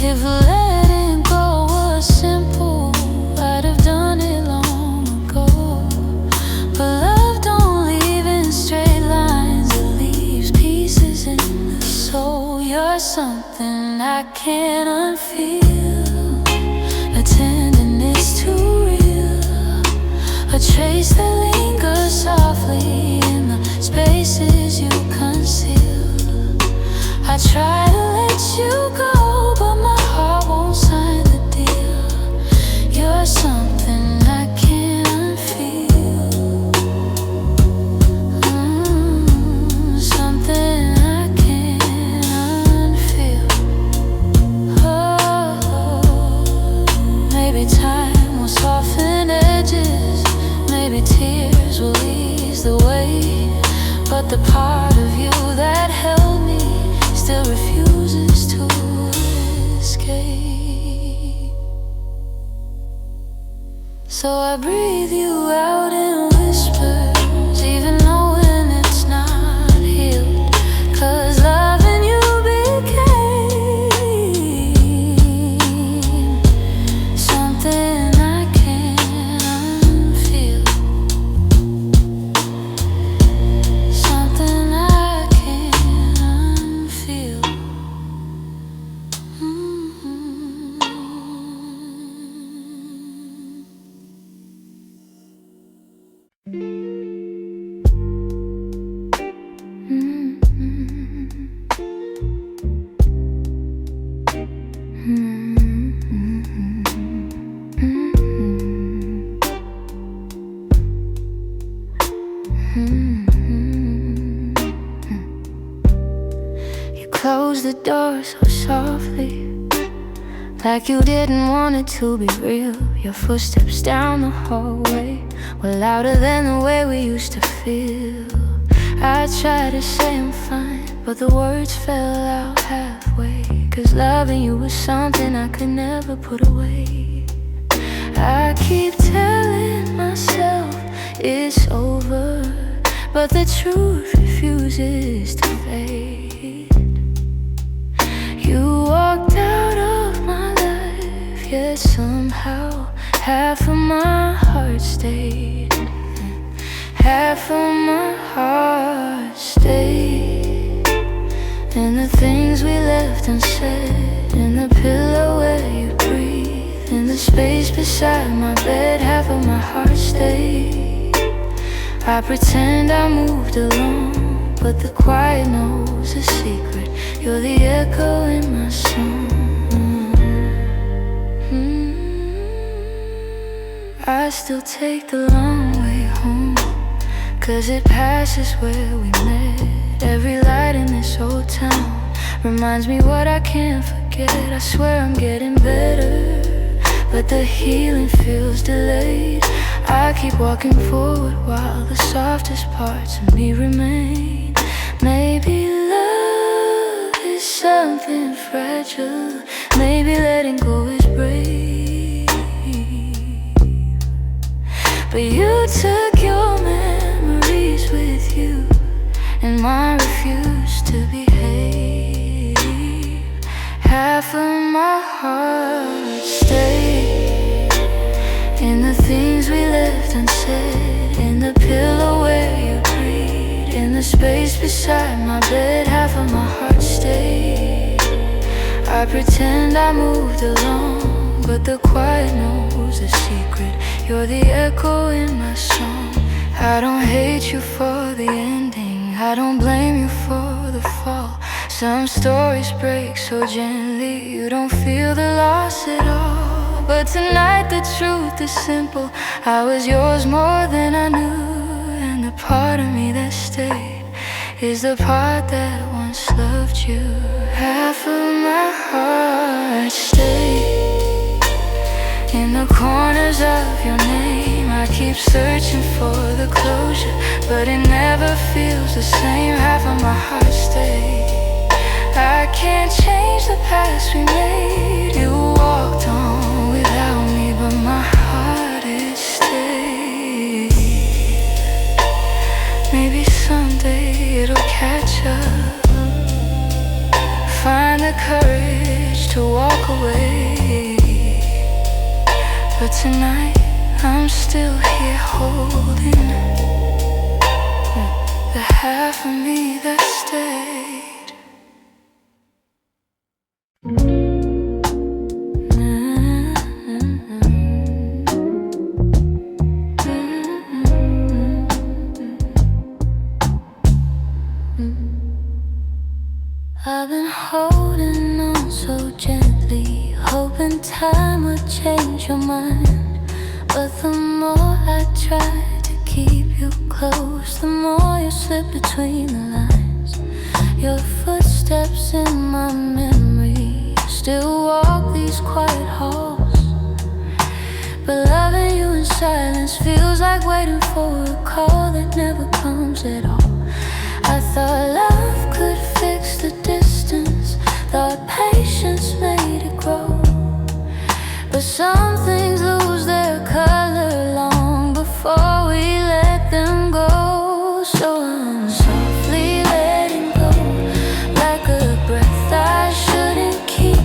If letting go was simple, I'd have done it long ago. But love don't leave in straight lines, it leaves pieces in the soul. You're something I can't unfeel, a tenderness too real, a trace that lingers softly in the spaces you conceal. I try to let you go, but my heart won't sign the deal. You're something I can't unfeel, something I can't unfeel. Oh, maybe time will soften edges, maybe tears will ease the way, but the part of you that held me still refuses closed the door so softly, like you didn't want it to be real. Your footsteps down the hallway were louder than the way we used to feel. I tried to say I'm fine, but the words fell out halfway, 'cause loving you was something I could never put away. I keep telling myself it's over, but the truth refuses to fade. You walked out of my life, yet somehow half of my heart stayed. Half of my heart stayed. And the things we left unsaid, in the pillow where you breathe, in the space beside my bed, half of my heart stayed. I pretend I moved along, but the quiet knows a secret. You're the echo in my song. I still take the long way home, 'cause it passes where we met. Every light in this old town reminds me what I can't forget. I swear I'm getting better, but the healing feels delayed. I keep walking forward while the softest parts of me remain. Maybe love is something fragile, maybe letting go is brave. But you took your memories with you, and mine refused to behave. Half of my heart stayed, in the things we left unsaid, in the pillow where you breathe, in the space beside my bed, half of my heart stayed. I pretend I moved along, but the quiet knows a secret. You're the echo in my song. I don't hate you for the ending, I don't blame you for the fall. Some stories break so gently, you don't feel the loss at all. But tonight the truth is simple, I was yours more than I knew. And the part of me that stayed is the part that once loved you. Half of my heart stayed, in the corners of your name. I keep searching for the closure, but it never feels the same. Half of my heart stayed. I can't change the past we made. You walked on without me, but my heart it stayed. Maybe someday it'll catch up, find the courage to walk away. But tonight I'm still here holding the half of me that stayed. I've been holding on so gently, hoping time would change your mind. But the more I try to keep you close, the more you slip between the lines. Your footsteps in my memory still walk these quiet halls. But loving you in silence feels like waiting for a call that never comes at all. I thought love could fix the distance, thought patience made it grow. But some things lose their color long before we let them go. So I'm softly letting go, like a breath I shouldn't keep,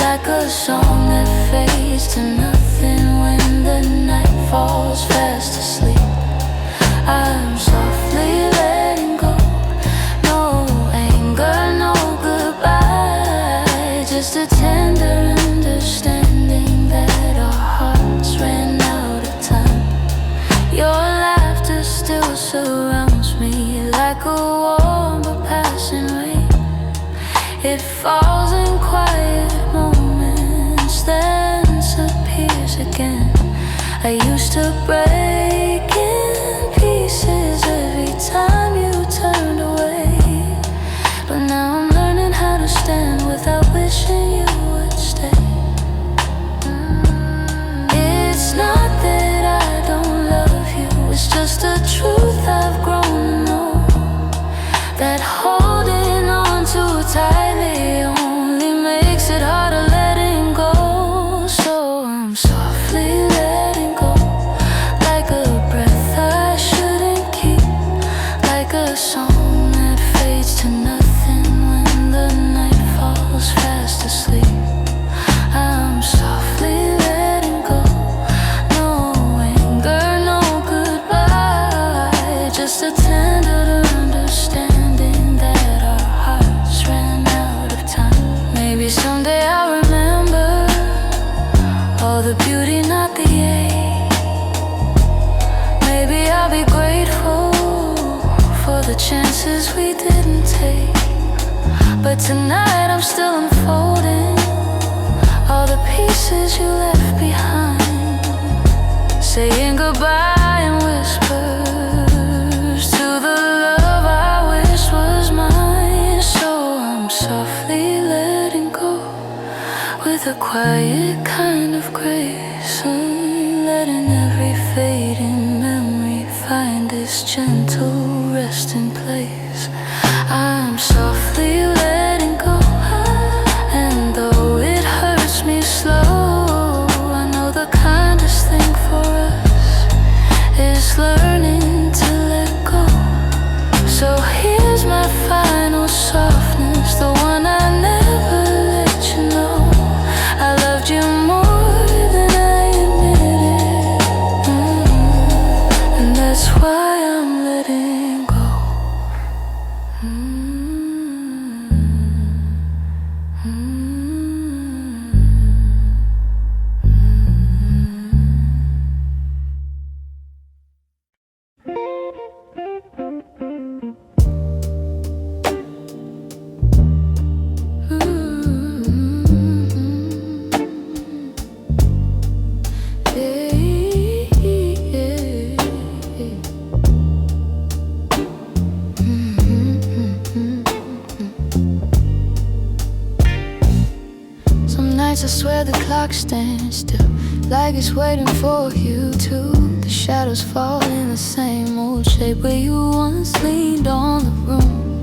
like a song that fades to nothing when the night falls fast asleep. I'm softly letting go, no anger, no goodbye, just a tender understanding that our hearts ran out of time. Your laughter still surrounds me like a warm but passing rain. It falls in quiet moments, then disappears again. I used to break in pieces every time you turned away, but now I'm learning wishing you would stay. It's not that I don't love you, it's just a truth I've grown to know, that holding on too tightly only makes it harder letting go. So I'm softly letting go, like a breath I shouldn't keep, like a song that fades to nothing when the night falls fast asleep. I'm softly letting go, no anger, no goodbye, just a tender understanding that our hearts ran out of time. Maybe someday I'll remember all the beauty, not the ache. Maybe I'll be grateful for the chances we didn't take. But tonight I'm still unfolding all the pieces you left behind, saying goodbye in whispers to the love I wish was mine. So I'm softly letting go with a quiet kind of grace, letting every fading memory find this gentle resting place. I'm softly letting go, and though it hurts me slow, I know the kindest thing for us is learning to let go. So here's my final softness, the one I never let you know. I loved you more than I admitted, and that's why I'm letting go. I swear the clock stands still, like it's waiting for you too. The shadows fall in the same old shape where you once leaned on the room.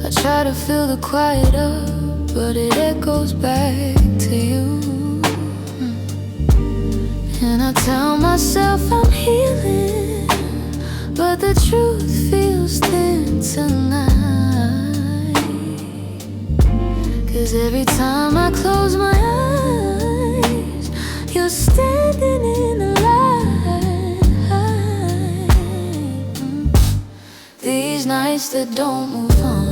I try to fill the quiet up, but it echoes back to you. And I tell myself I'm healing, but the truth feels thin tonight. 'Cause every time I close my eyes, you're standing in the light. These nights that don't move on,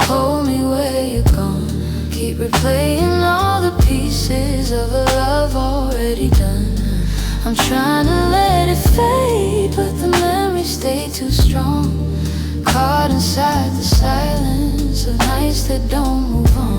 hold me where you're gone. Keep replaying all the pieces of a love already done. I'm trying to let it fade, but the memories stay too strong, caught inside the silence of nights that don't move on.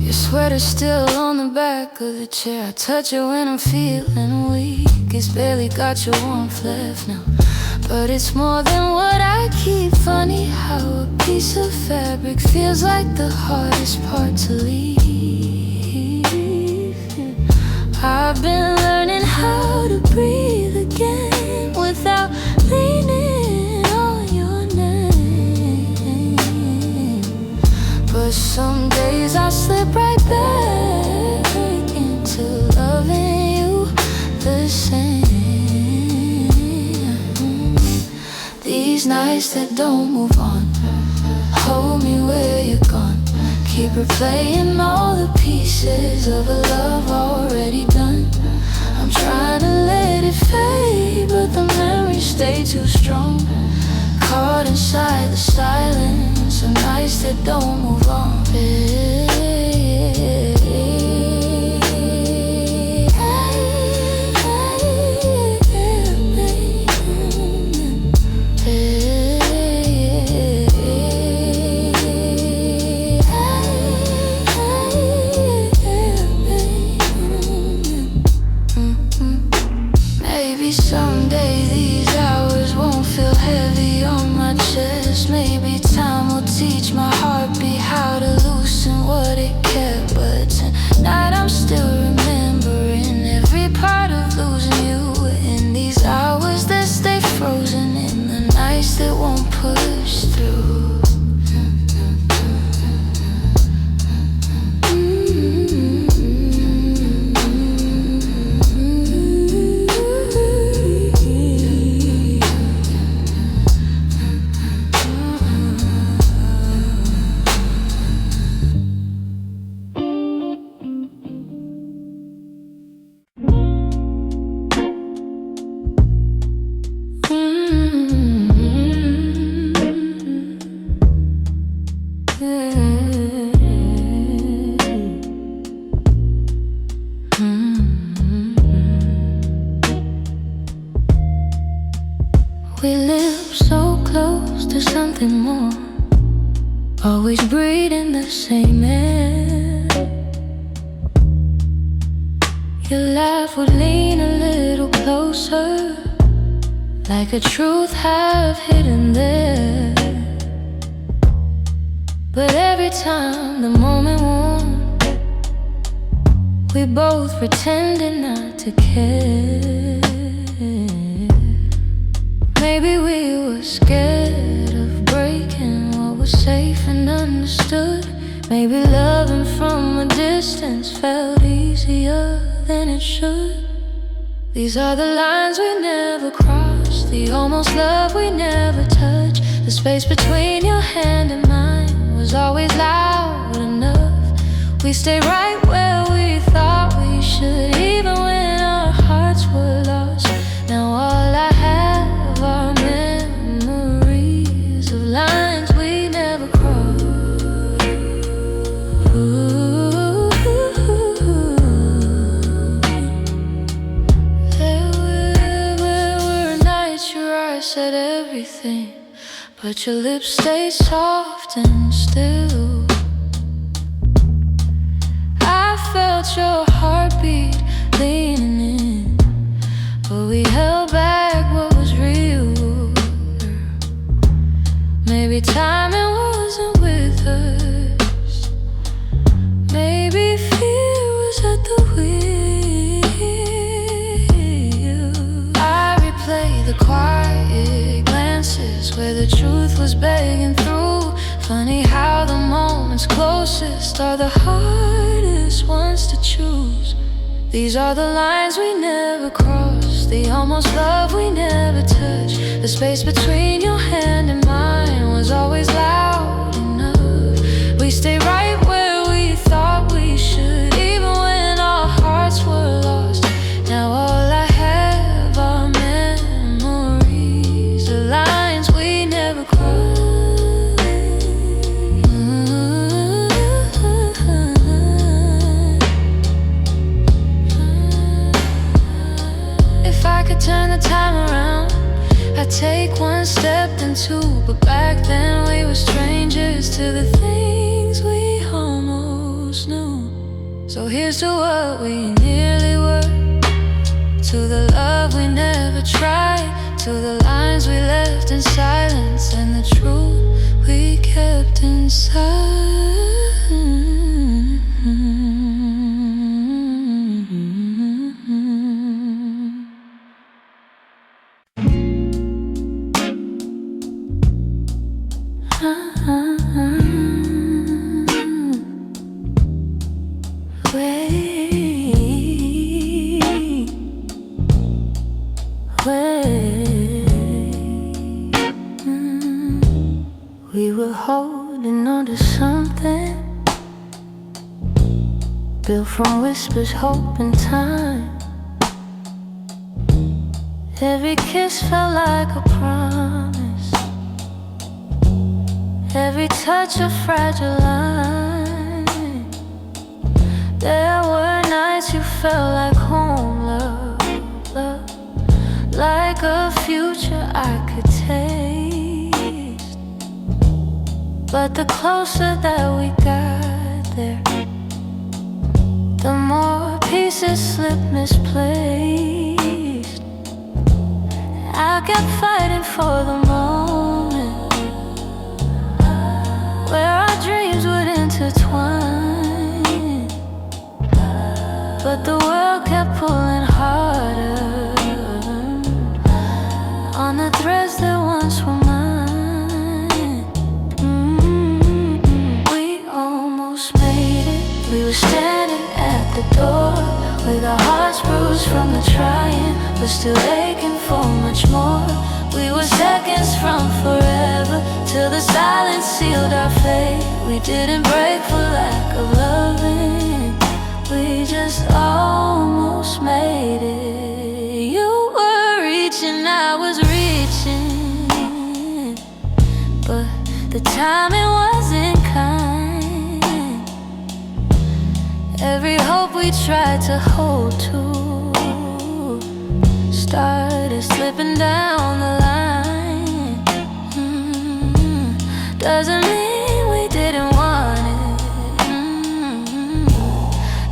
Your sweater's still on the back of the chair. I touch it when I'm feeling weak. It's barely got your warmth left now, but it's more than what I keep. Funny how a piece of fabric feels like the hardest part to leave. I've been learning how to breathe again without leaning on your name. But some days I slip right back into loving you the same. These nights that don't move on, hold me where you're gone. Keep replaying all the pieces of a love already done. I'm trying to let it fade, but the memories stay too strong, caught inside the silence of nights that don't move on. Maybe someday these hours won't feel heavy on my chest. Maybe time will teach my heartbeat how to loosen what it kept. But tonight I'm still remembering every part of losing you. In these hours that stay frozen, in the nights that won't push through. We live so close to something more, always breathing the same air. Your laugh would lean a little closer, like a truth half hidden there. But every time the moment warmed, we both pretended not to care. Maybe we were scared of breaking what was safe and understood. Maybe loving from a distance felt easier than it should. These are the lines we never crossed, the almost love we never touched. The space between your hand and mine was always loud enough. We stayed right where we thought we should, even when our hearts were lost. Now all I have are memories of lines we never crossed. There were nights your eyes said everything, but your lips stayed soft and still. I felt your heartbeat leaning in, but we held back what was real. Maybe timing wasn't with us. Maybe fear was at the wheel. I replay the quiet glances where the truth was begging through. Funny how the moments closest are the hardest ones to choose. These are the lines we never crossed, the almost love we never touched. The space between your hand and mine was always loud enough. We stayed right where we thought we should, even when our hearts were lost. Now all I have are memories, the lines we never crossed. If I could turn the time around, I'd take one step then two. But back then we were strangers to the things we almost knew. So here's to what we nearly were, to the love we never tried, to the lines we left in silence, and the truth we kept inside. We were holding on to something built from whispers, hope, and time. Every kiss felt like a promise, every touch a fragile line. There were nights you felt like home, love, love, like a future I could taste. But the closer that we got there, the more pieces slipped misplaced. I kept fighting for the moment where our dreams would intertwine, but the world kept pulling harder on the threads that once were mine. We almost made it. We were standing at the door with our hearts bruised from the trying, but still aching for much more. We were seconds from forever, till the silence sealed our fate. We didn't break for lack of loving, we just almost made it. You were reaching, I was reaching, but the timing wasn't kind. Every hope we tried to hold to started slipping down the line. Doesn't mean we didn't want it.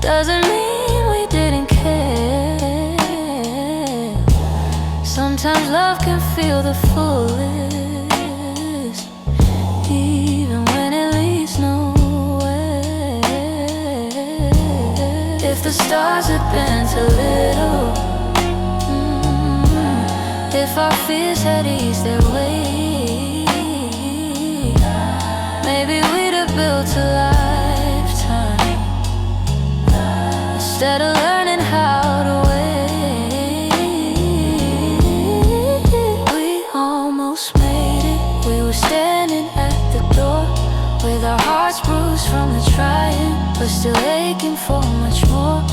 Doesn't mean we didn't care. Sometimes love can feel the fullest, even when it leads nowhere. If the stars had been too little, if our fears had eased their weight, maybe we'd have built a lifetime instead of learning how to wait. We almost made it. We were standing at the door with our hearts bruised from the trying, but still aching for much more.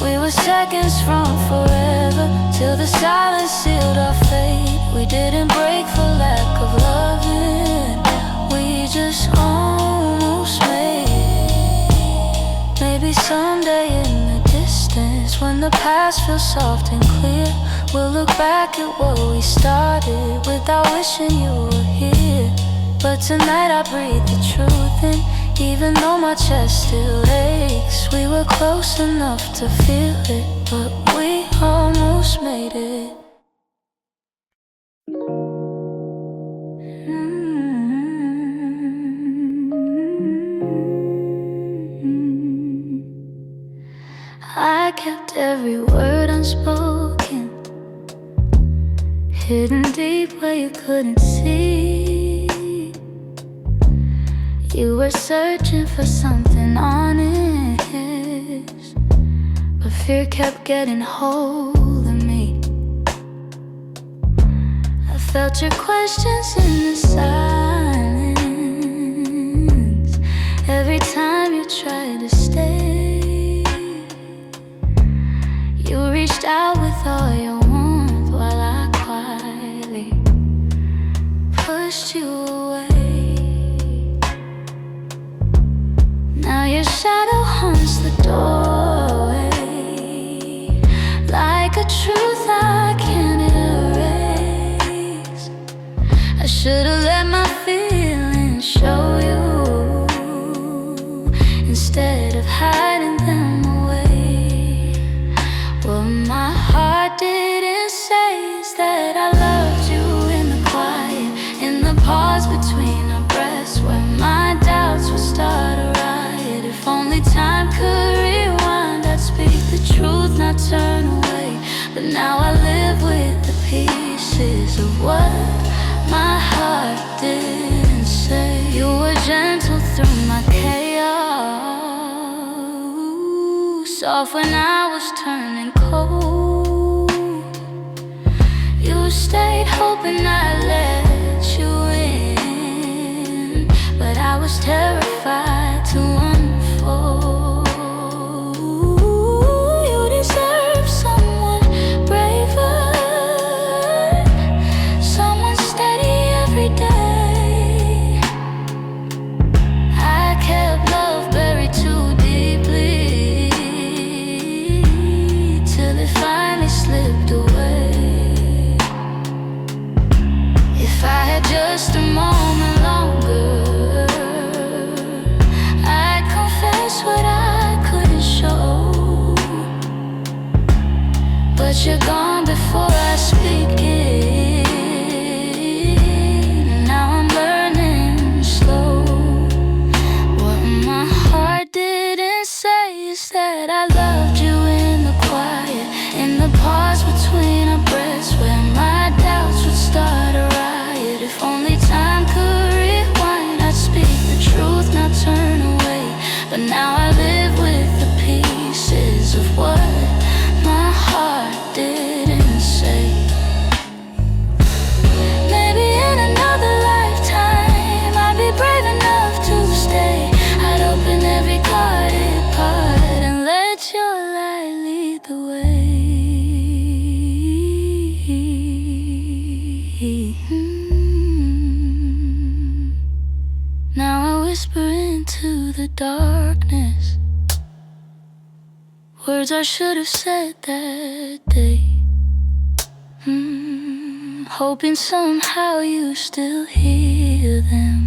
We were seconds from forever, till the silence sealed our fate. We didn't break for lack of loving, we just almost made it. Maybe someday in the distance, when the past feels soft and clear, we'll look back at what we started without wishing you were here. But tonight I breathe the truth in, even though my chest still aches. We were close enough to feel it, but we almost made it. I kept every word unspoken, hidden deep where you couldn't see. You were searching for something honest, but fear kept getting hold of me. I felt your questions in the silence every time you tried to stay. You reached out with all your warmth while I quietly pushed you away. Now your shadow haunts the doorway, like a truth I can't erase. I should've let my feelings show you instead of hiding them away. What my heart didn't say is that I loved you in the quiet, in the pause between our breaths, where my doubts would start a riot. If only time could rewind, I'd speak the truth, not turn away. But now I live with the pieces of what my heart didn't say. You were gentle through my chaos, soft when I was turning cold. You stayed hoping I'd let you in, but I was terrified to unfold. You deserve someone braver, someone steady every day. I kept love buried too deeply, till it finally slipped away. If I had just a moment longer, I'd confess what I couldn't show. But you're gone before I speak it. the darkness. Words I should have said that day. Hoping somehow you still hear them.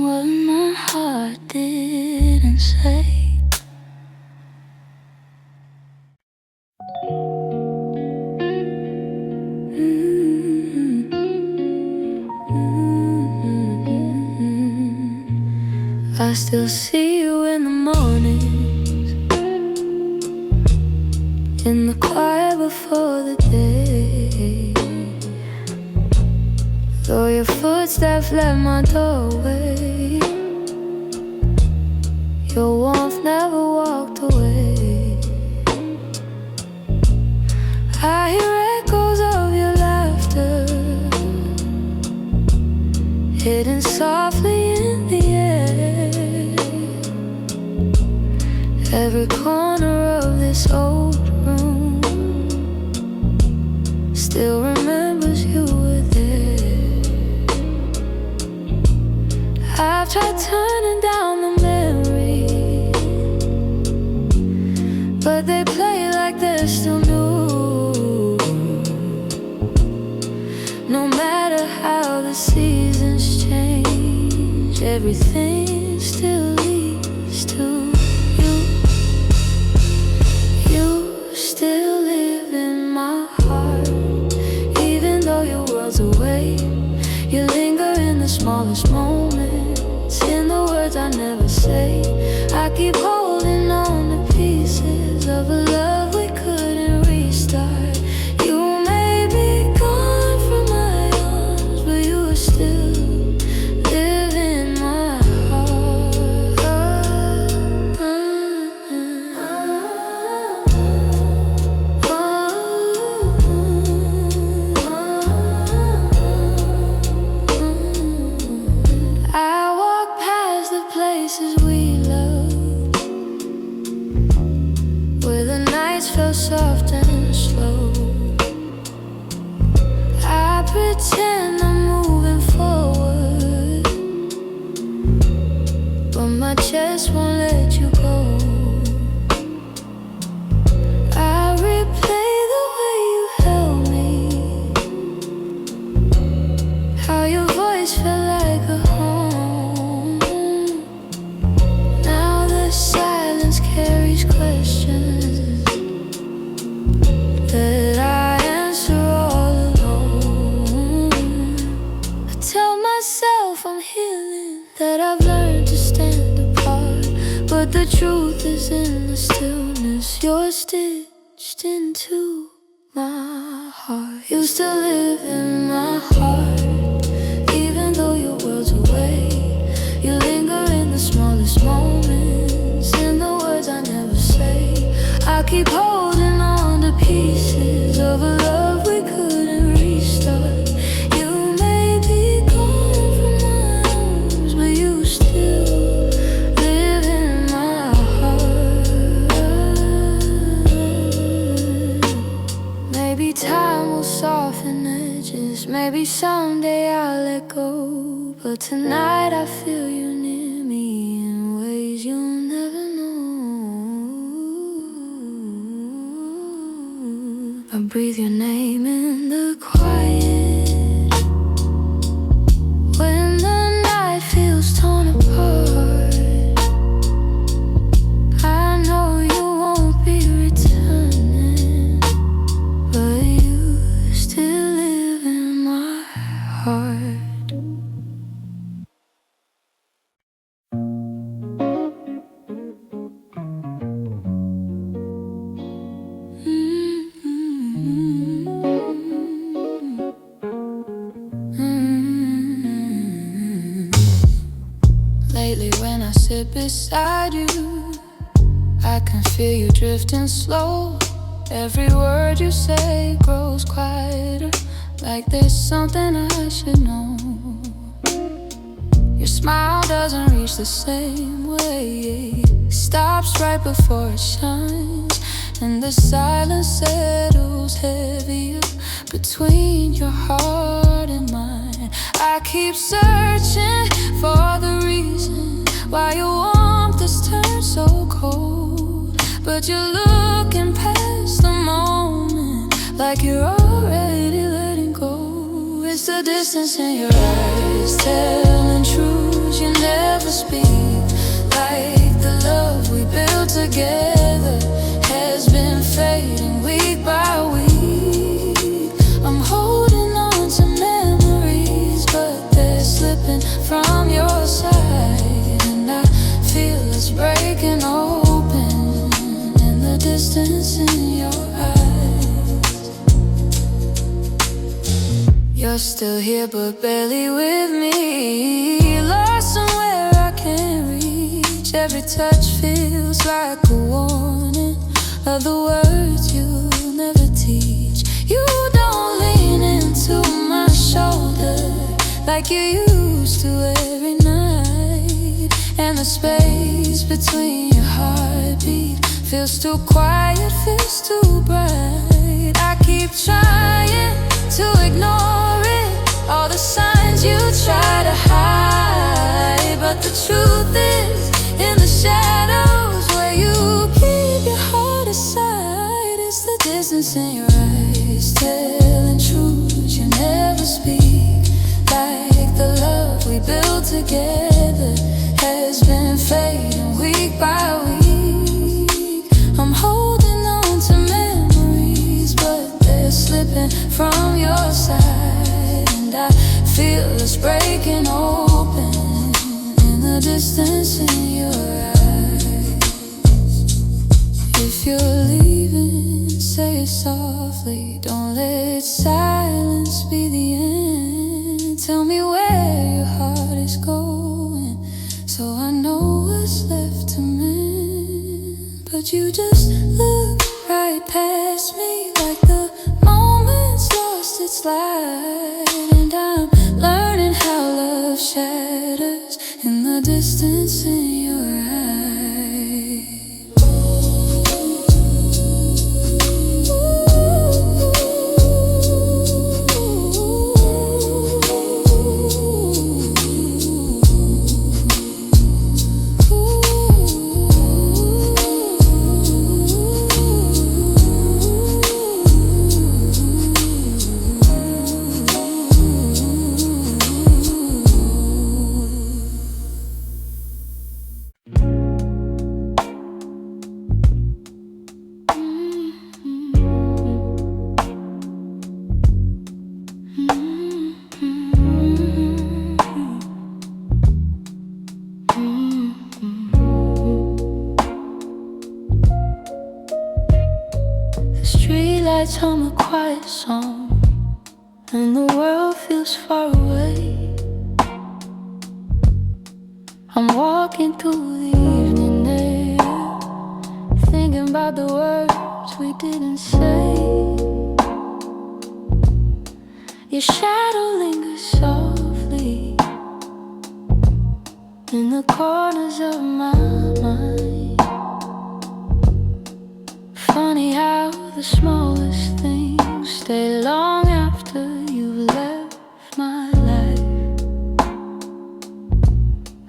What my heart didn't say. I still see you in the mornings, in the quiet before the day. Though your footsteps left my doorway, your warmth never walked away. I hear echoes of your laughter, hidden softly in the air. Every corner of this old room still remembers you were there. I've tried turning down the memories, but they play like they're still new. No matter how the seasons change, everything still leads to you. You still live in my heart, even though your world's away. You linger in the smallest moments, in the words I never say. I keep holding on to pieces of a love we couldn't restart. You may be gone from my arms, but you are still live in my heart. I walk past the places we love, where the nights feel soft and slow. I pretend I'm moving forward, but my chest won't let you go. I replay the way you held me, how your voice felt like a home. Now the silence carries questions that I answer all alone. I tell myself I'm healing, that I've learned to stand apart, but the truth is in the stillness. You're stitched into my heart. You still live in my heart, even though your world's away. You linger in the smallest moments, in the words I never say. I keep holding on to pieces of a love we couldn't restart. You may be gone from my arms, but you still live in my heart. Maybe time will soften edges, maybe someday I'll let go, but tonight I feel you near me in ways you'll never know. I breathe your name in the quiet, when the night feels torn apart. I know you won't be returning, but you still live in my heart. Lately when I sit beside you, I can feel you drifting slow. Every word you say grows quieter, like there's something I should know. Your smile doesn't reach the same way, stops right before it shines, and the silence settles heavier between your heart and mine. I keep searching for the reason why your warmth has turned so cold. But you're looking past the moment, like you're already letting go. It's the distance in your eyes, telling truths you never speak. Like the love we built together has been fading week by week. I'm holding on to memories, but they're slipping from your side, and I feel it's breaking open in the distance in your eyes. You're still here but barely with me, lost somewhere I can't reach. Every touch feels like a warning of the words you'll never teach. You don't lean into my shoulder like you used to every night, and the space between your heartbeat feels too quiet, feels too bright. I keep trying to ignore it, all the signs you try to hide, but the truth is in the shadows where you keep your heart aside. It's the distance in your eyes, telling truths you never speak. Like the love we built together has been fading week by week. I'm holding on to memories, but they're slipping from your side, and I feel it's breaking open in the distance in your eyes. If you're leaving, say it softly, don't let silence be the end. Tell me where your heart is going, so I know what's left to mend. But you just look right past me, like the moment's lost its light, and I'm learning how love shatters in the distance in your eyes. Streetlights hum a quiet song, and the world feels far away. I'm walking through the evening air, thinking about the words we didn't say. Your shadow lingers softly in the corners of my mind. Funny how the smallest things stay long after you've left my life.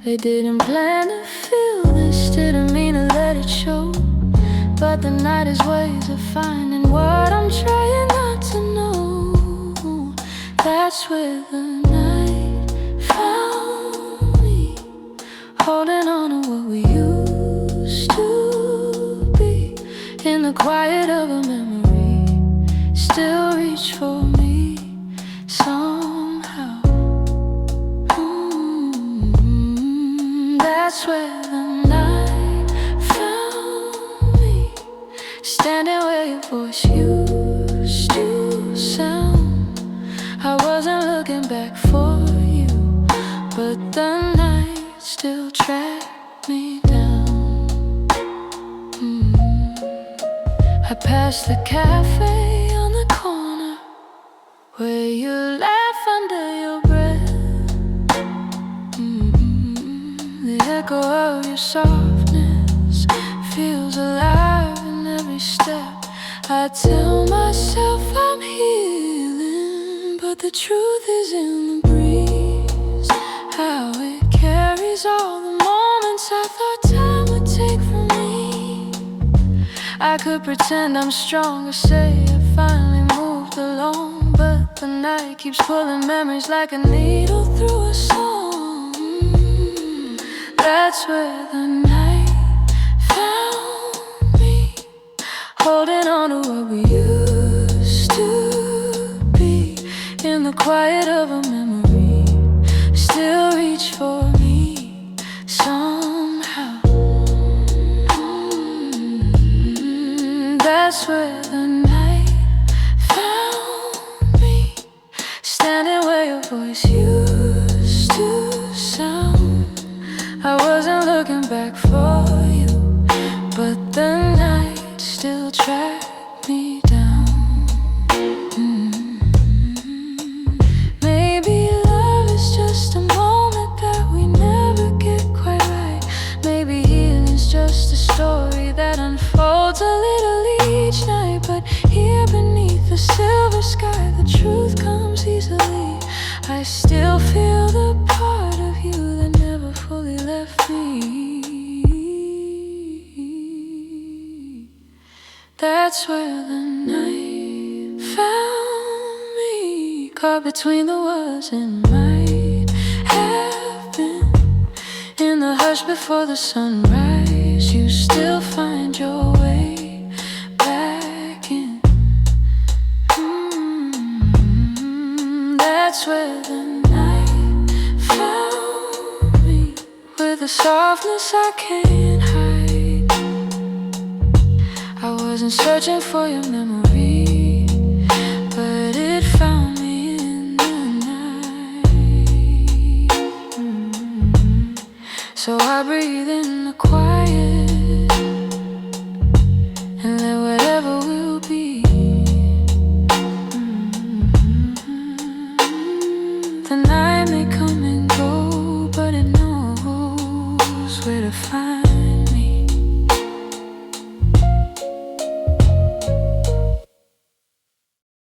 I didn't plan to feel this, didn't mean to let it show, but the night has ways of finding what I'm trying not to know. That's where the night found me, holding on to what we used to be. In the quiet of a memory, still reach for me somehow. That's where the night found me, standing where your voice used to sound. I wasn't looking back for you, but the night still tracked me down. I passed the cafe on the corner where you laugh under your breath. The echo of your softness feels alive in every step. I tell myself I'm healing, but the truth is in the breeze, how it carries all the moments I could pretend I'm strong or say I finally moved along, but the night keeps pulling memories like a needle through a song. That's where the night found me, holding on to what we used to be. In the quiet of a memory, still reach for me somehow. That's where the night found me, standing where your voice used to sound. I wasn't looking back for you, but the night still tracked me down. Maybe love is just a moment that we never get quite right. Maybe healing's just a story that unfolds a little each night. But here beneath the silver sky, the truth comes easily. I still feel the part of you that never fully left me. That's where the night found me, caught between the was and might have been. In the hush before the sunrise, you still find your way back in. That's where the night found me, with a softness I can't hide. I wasn't searching for your memory, but it found me in the night. So I breathe in the quiet and let whatever will be. The night may come and go, but it knows where to find